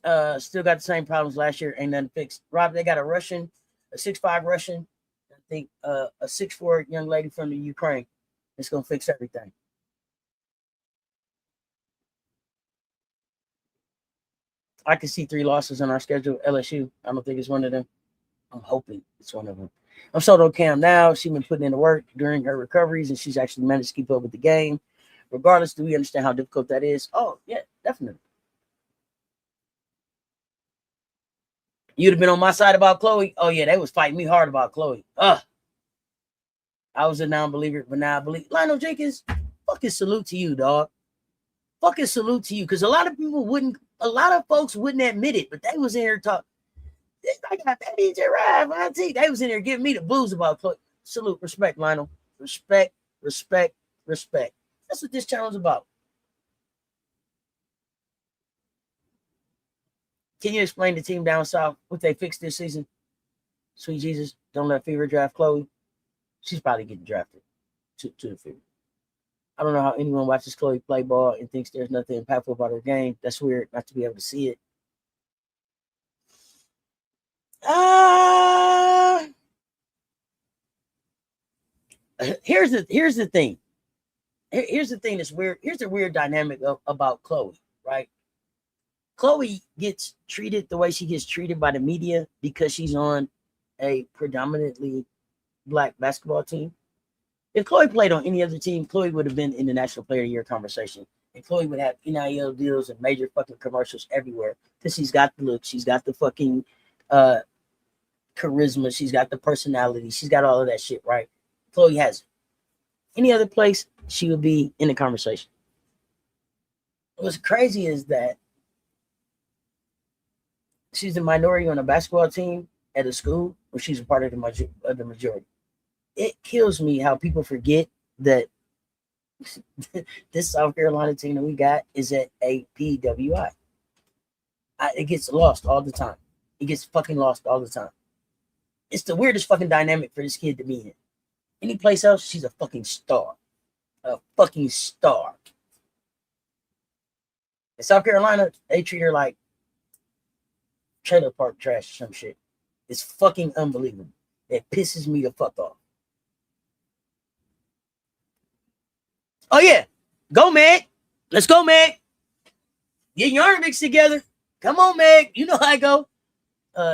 on. Still got the same problems last year. Ain't nothing fixed. Rob, they got a Russian, a 6'5" Russian. I think a 6'4" young lady from the Ukraine. It's gonna fix everything. I can see 3 losses on our schedule. LSU. I don't think it's one of them. I'm hoping it's one of them. I'm sold on Cam now. She's been putting in the work during her recoveries, and she's actually managed to keep up with the game. Regardless, do we understand how difficult that is? Oh, yeah, definitely. You'd have been on my side about Chloe. Oh, yeah, they was fighting me hard about Chloe. I was a non-believer, but now I believe. Lionel Jenkins, fucking salute to you, dog. Fucking salute to you. Because a lot of folks wouldn't admit it, but they was in here talking. I got that DJ Ride, they was in there giving me the blues about Chloe. Salute, respect, Lionel. Respect. That's what this channel is about. Can you explain the team down south, what they fixed this season? Sweet Jesus, don't let Fever draft Chloe. She's probably getting drafted to the Fever. I don't know how anyone watches Chloe play ball and thinks there's nothing impactful about her game. That's weird not to be able to see it. Here's the thing. Here's the thing that's weird. Here's the weird dynamic about Chloe, right? Chloe gets treated the way she gets treated by the media because she's on a predominantly black basketball team. If Chloe played on any other team, Chloe would have been in the National Player of the Year conversation. And Chloe would have NIL deals and major fucking commercials everywhere because she's got the look, she's got the fucking charisma, she's got the personality, she's got all of that shit, right? Chloe has it. Any other place, she would be in the conversation. What's crazy is that she's a minority on a basketball team at a school where she's a part of the majority. It kills me how people forget that this South Carolina team that we got is at a PWI. It gets lost all the time. It gets fucking lost all the time. It's the weirdest fucking dynamic for this kid to be in. Any place else, she's a fucking star. A fucking star. In South Carolina, they treat her like trailer park trash or some shit. It's fucking unbelievable. It pisses me the fuck off. Oh, yeah. Go, Meg. Let's go, Meg. Get your arm mixed together. Come on, Meg. You know how I go.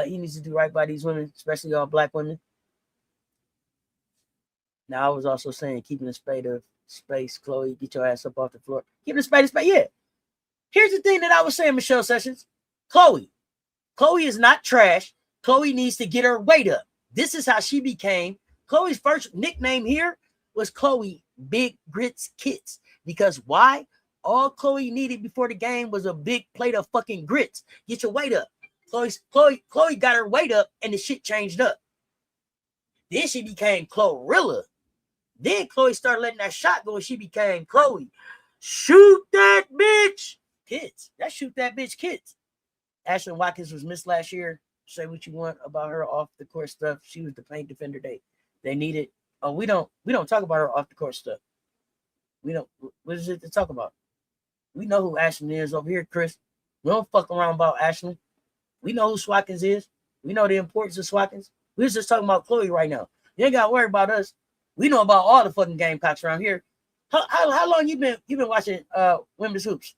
He needs to do right by these women, especially all black women. Now, I was also saying, keeping a spade of space. Chloe, get your ass up off the floor. Keeping a spade of space. Yeah. Here's the thing that I was saying, Michelle Sessions. Chloe is not trash. Chloe needs to get her weight up. This is how she became. Chloe's first nickname here was Chloe Big Grits Kits. Because why? All Chloe needed before the game was a big plate of fucking grits. Get your weight up. Chloe got her weight up and the shit changed up. Then she became Chlorilla. Then Chloe started letting that shot go and she became Chloe. Shoot that bitch. Kids. That shoot that bitch kids. Ashlyn Watkins was missed last year. Say what you want about her off the court stuff. She was the paint defender they needed. Oh, we don't talk about her off the court stuff. We don't. What is it to talk about? We know who Ashlyn is over here, Chris. We don't fuck around about Ashlyn. We know who Swatkins is. We know the importance of Swatkins. We're just talking about Chloe right now. You ain't got to worry about us. We know about all the fucking Gamecocks around here. How long you been watching women's hoops?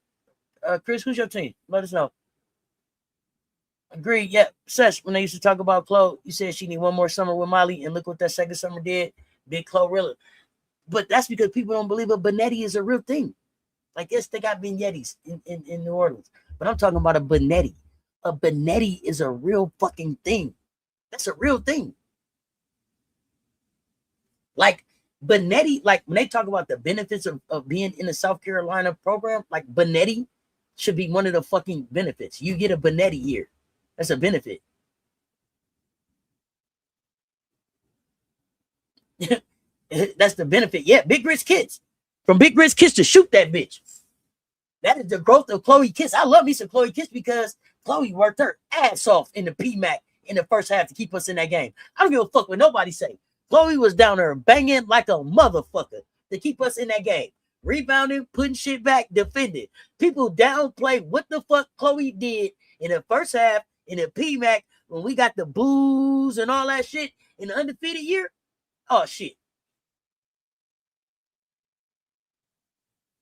Chris, who's your team? Let us know. Agreed. Yeah. Cess, when they used to talk about Chloe, you said she need one more summer with Molly, and look what that second summer did. Big Chlorilla. But that's because people don't believe a Benetti is a real thing. Like, yes, they got vignettes in New Orleans. But I'm talking about a Benetti. a Benetti is a real fucking thing. That's a real thing. Like Benetti, like when they talk about the benefits of being in the South Carolina program, like Benetti should be one of the fucking benefits. You get a Benetti year. That's a benefit. That's the benefit. Yeah, Big Grits Kids. From Big Grits Kids to shoot that bitch. That is the growth of Chloe Kiss. I love me some Chloe Kiss because Chloe worked her ass off in the PMAC in the first half to keep us in that game. I don't give a fuck what nobody say. Chloe was down there banging like a motherfucker to keep us in that game. Rebounding, putting shit back, defending. People downplay what the fuck Chloe did in the first half in the PMAC when we got the boos and all that shit in the undefeated year. Oh, shit.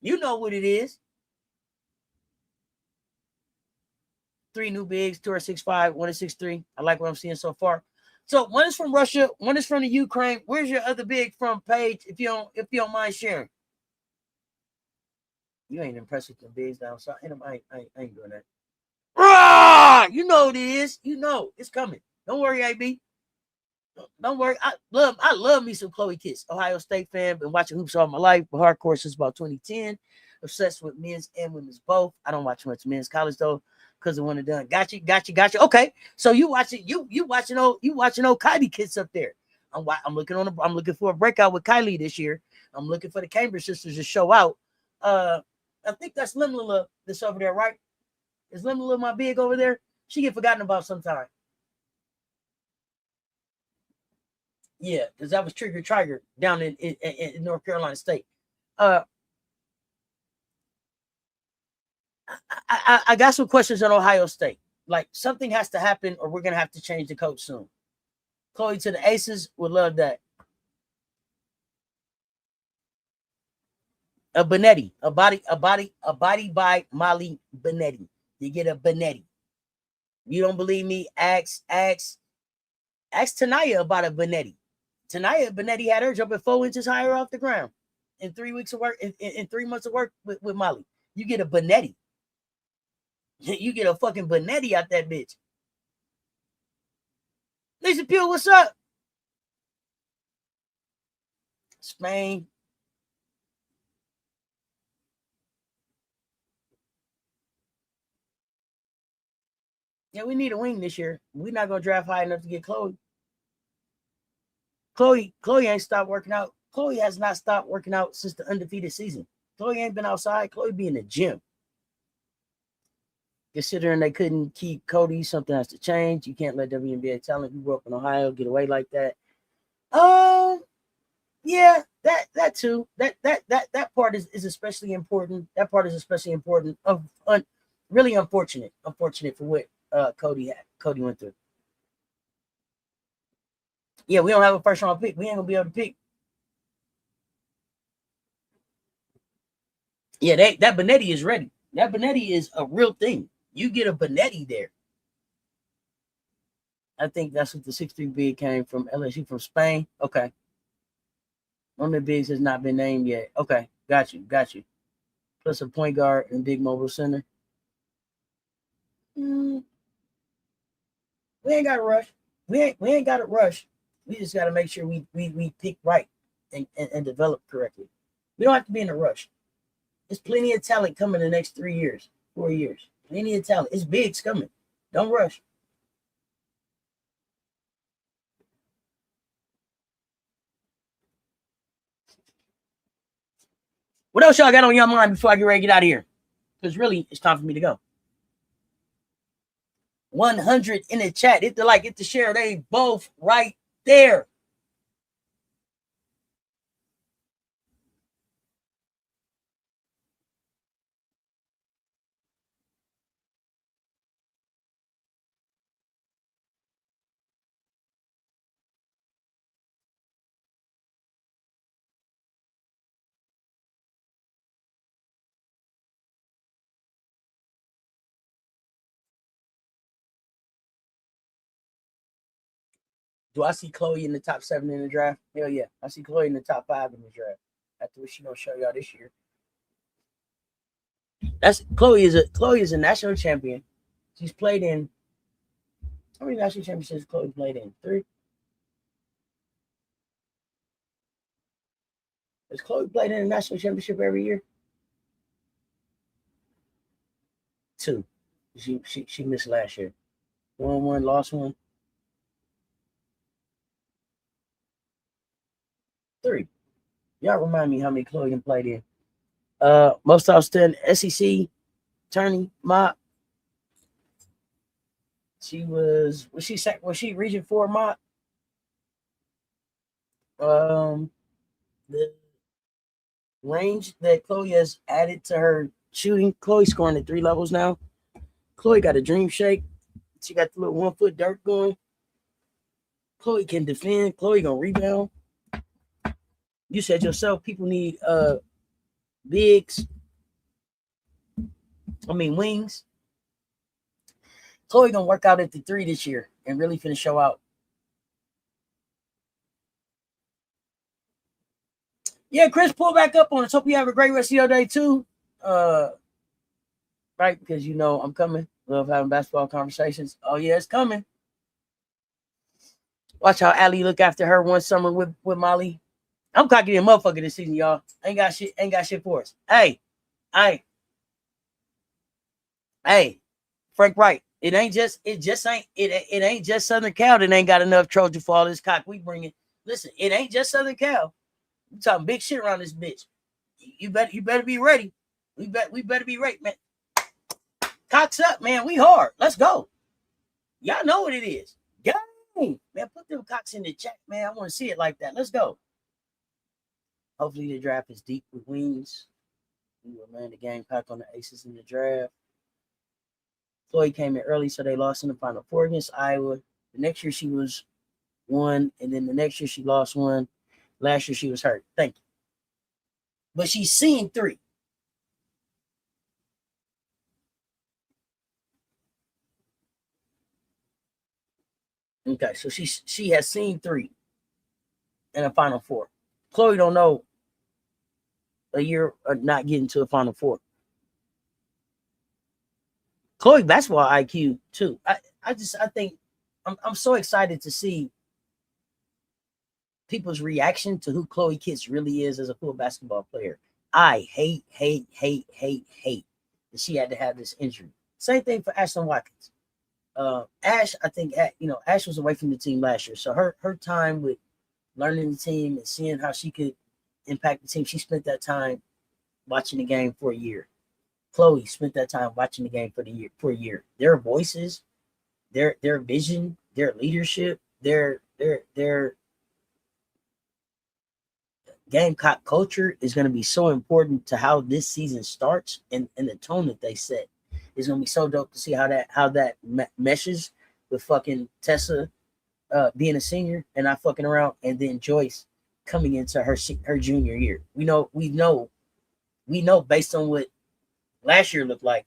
You know what it is. 3 new bigs, 2 are 6'5", 1 is 6'3". I like what I'm seeing so far. So one is from Russia, one is from the Ukraine. Where's your other big from, Paige? If you don't mind sharing. You ain't impressed with the bigs down south. I ain't doing that. Rah! You know it is. You know it's coming. Don't worry, AB. Don't worry. I love me some Chloe Kiss. Ohio State fan. Been watching hoops all my life. But hardcore since about 2010. Obsessed with men's and women's both. I don't watch much men's college though, because of one and done. Got you. Okay. So you watching old Kylie Kids up there. I'm looking for a breakout with Kylie this year. I'm looking for the Cambridge sisters to show out. I think that's Limla that's over there, right? Is Limla my big over there? She get forgotten about sometime. Yeah, because that was Trigger down in North Carolina State. I got some questions on Ohio State. Like something has to happen, or we're gonna have to change the coach soon. Chloe to the Aces would love that. A Benetti, a body by Molly Benetti. You get a Benetti. You don't believe me? Ask Tanaya about a Benetti. Tanaya Benetti had her jumping 4 inches higher off the ground in 3 weeks of work, in 3 months of work with Molly. You get a Benetti. You get a fucking Benetti out that bitch. Lisa Pugh, what's up? Spain. Yeah, we need a wing this year. We're not gonna draft high enough to get Chloe. Chloe ain't stopped working out. Chloe has not stopped working out since the undefeated season. Chloe ain't been outside. Chloe be in the gym. Considering they couldn't keep Cody, something has to change. You can't let WNBA talent who grew up in Ohio get away like that. Yeah, that too. That part is especially important. That part is especially important. Really unfortunate for what Cody went through. Yeah, we don't have a first round pick. We ain't gonna be able to pick. Yeah, that Benetti is ready. That Benetti is a real thing. You get a Benetti there. I think that's what the 6'3" big came from LSU from Spain. Okay. One of the bigs has not been named yet. Okay, got you. Plus a point guard and big mobile center. We ain't got to rush. We ain't got to rush. We just got to make sure we pick right and develop correctly. We don't have to be in a rush. There's plenty of talent coming in the next 3 years, 4 years. Plenty of talent. It's bigs coming. Don't rush. What else y'all got on your mind before I get ready to get out of here? Because really, it's time for me to go. 100 in the chat. Hit the like, hit the share. They both right there. Do I see Chloe in the top 7 in the draft? Hell yeah. I see Chloe in the top 5 in the draft. That's what she gonna show y'all this year. Chloe is a national champion. She's played in, how many national championships Chloe played in? 3? Has Chloe played in a national championship every year? 2. She missed last year. Won one, lost one. 3. Y'all remind me how many Chloe played in. Most outstanding SEC tourney mop. She was she region 4 mop? The range that Chloe has added to her shooting. Chloe scoring at 3 levels now. Chloe got a dream shake. She got the little 1 foot dirt going. Chloe can defend. Chloe gonna rebound. You said yourself, people need wings. Chloe gonna work out at the 3 this year and really finna show out. Yeah, Chris, pull back up on us. Hope you have a great rest of your day too. Right, because you know I'm coming. Love having basketball conversations. Oh yeah, it's coming. Watch how Allie look after her one summer with Molly. I'm cocky a motherfucker this season, y'all. Ain't got shit for us. Hey, Frank Wright. It ain't just Southern Cal that ain't got enough Trojan for all this cock we bringing. Listen, it ain't just Southern Cal. We talking big shit around this bitch. You better be ready. We better be ready, man. Cocks up, man. We hard. Let's go. Y'all know what it is. Gang. Man, put them cocks in the chat, man. I want to see it like that. Let's go. Hopefully the draft is deep with wings. We will land the game pack on the aces in the draft. Chloe came in early, so they lost in the Final Four against Iowa. The next year she was 1, and then the next year she lost 1. Last year she was hurt. Thank you. But she's seen 3. Okay, so she has seen 3 in a Final Four. Chloe don't know a year of not getting to a Final Four. Chloe basketball IQ too. I think I'm so excited to see people's reaction to who Chloe Kitts really is as a full basketball player. I hate that she had to have this injury. Same thing for Ashlyn Watkins. Ash, I think, Ash was away from the team last year. So her time with learning the team and seeing how she could impact the team, she spent that time watching the game for a year. Chloe spent that time watching the game for a year. Their voices, their vision, their leadership, their Gamecock culture is going to be so important to how this season starts and the tone that they set. It's going to be so dope to see how that meshes with fucking Tessa being a senior and not fucking around, and then Joyce coming into her junior year. We know based on what last year looked like,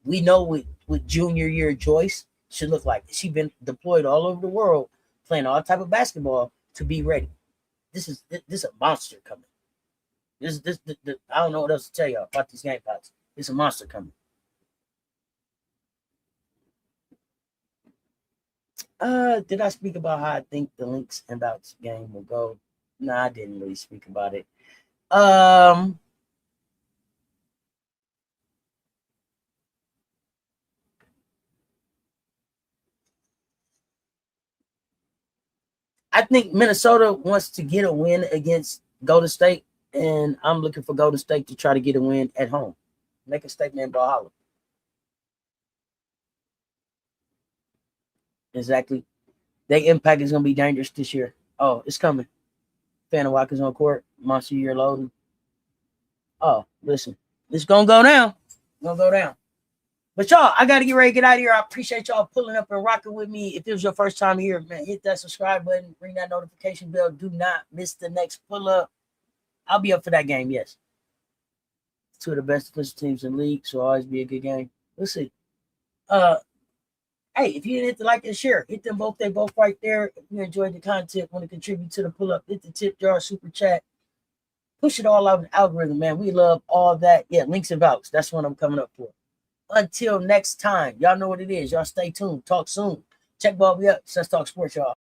we know what junior year Joyce should look like. She's been deployed all over the world playing all type of basketball to be ready. This is a monster coming. This I don't know what else to tell y'all about these game pots. It's a monster coming. Did I speak about how I think the Lynx and Bouts game will go? No, I didn't really speak about it. I think Minnesota wants to get a win against Golden State, and I'm looking for Golden State to try to get a win at home. Make a statement, ball holler. Exactly. Their impact is going to be dangerous this year. Oh, it's coming. Fanning Watkins on court. Monster year loading. Oh, listen. It's going to go down. But y'all, I got to get ready to get out of here. I appreciate y'all pulling up and rocking with me. If this was your first time here, man, hit that subscribe button. Ring that notification bell. Do not miss the next pull-up. I'll be up for that game, yes. 2 of the best defensive teams in the league, so always be a good game. Let's see. Hey, if you didn't hit the like and share, hit them both. They both right there. If you enjoyed the content, want to contribute to the pull-up, hit the tip jar, super chat. Push it all out in the algorithm, man. We love all that. Yeah, links and vouchers. That's what I'm coming up for. Until next time, y'all know what it is. Y'all stay tuned. Talk soon. Check Bobby up. Let's talk sports, y'all.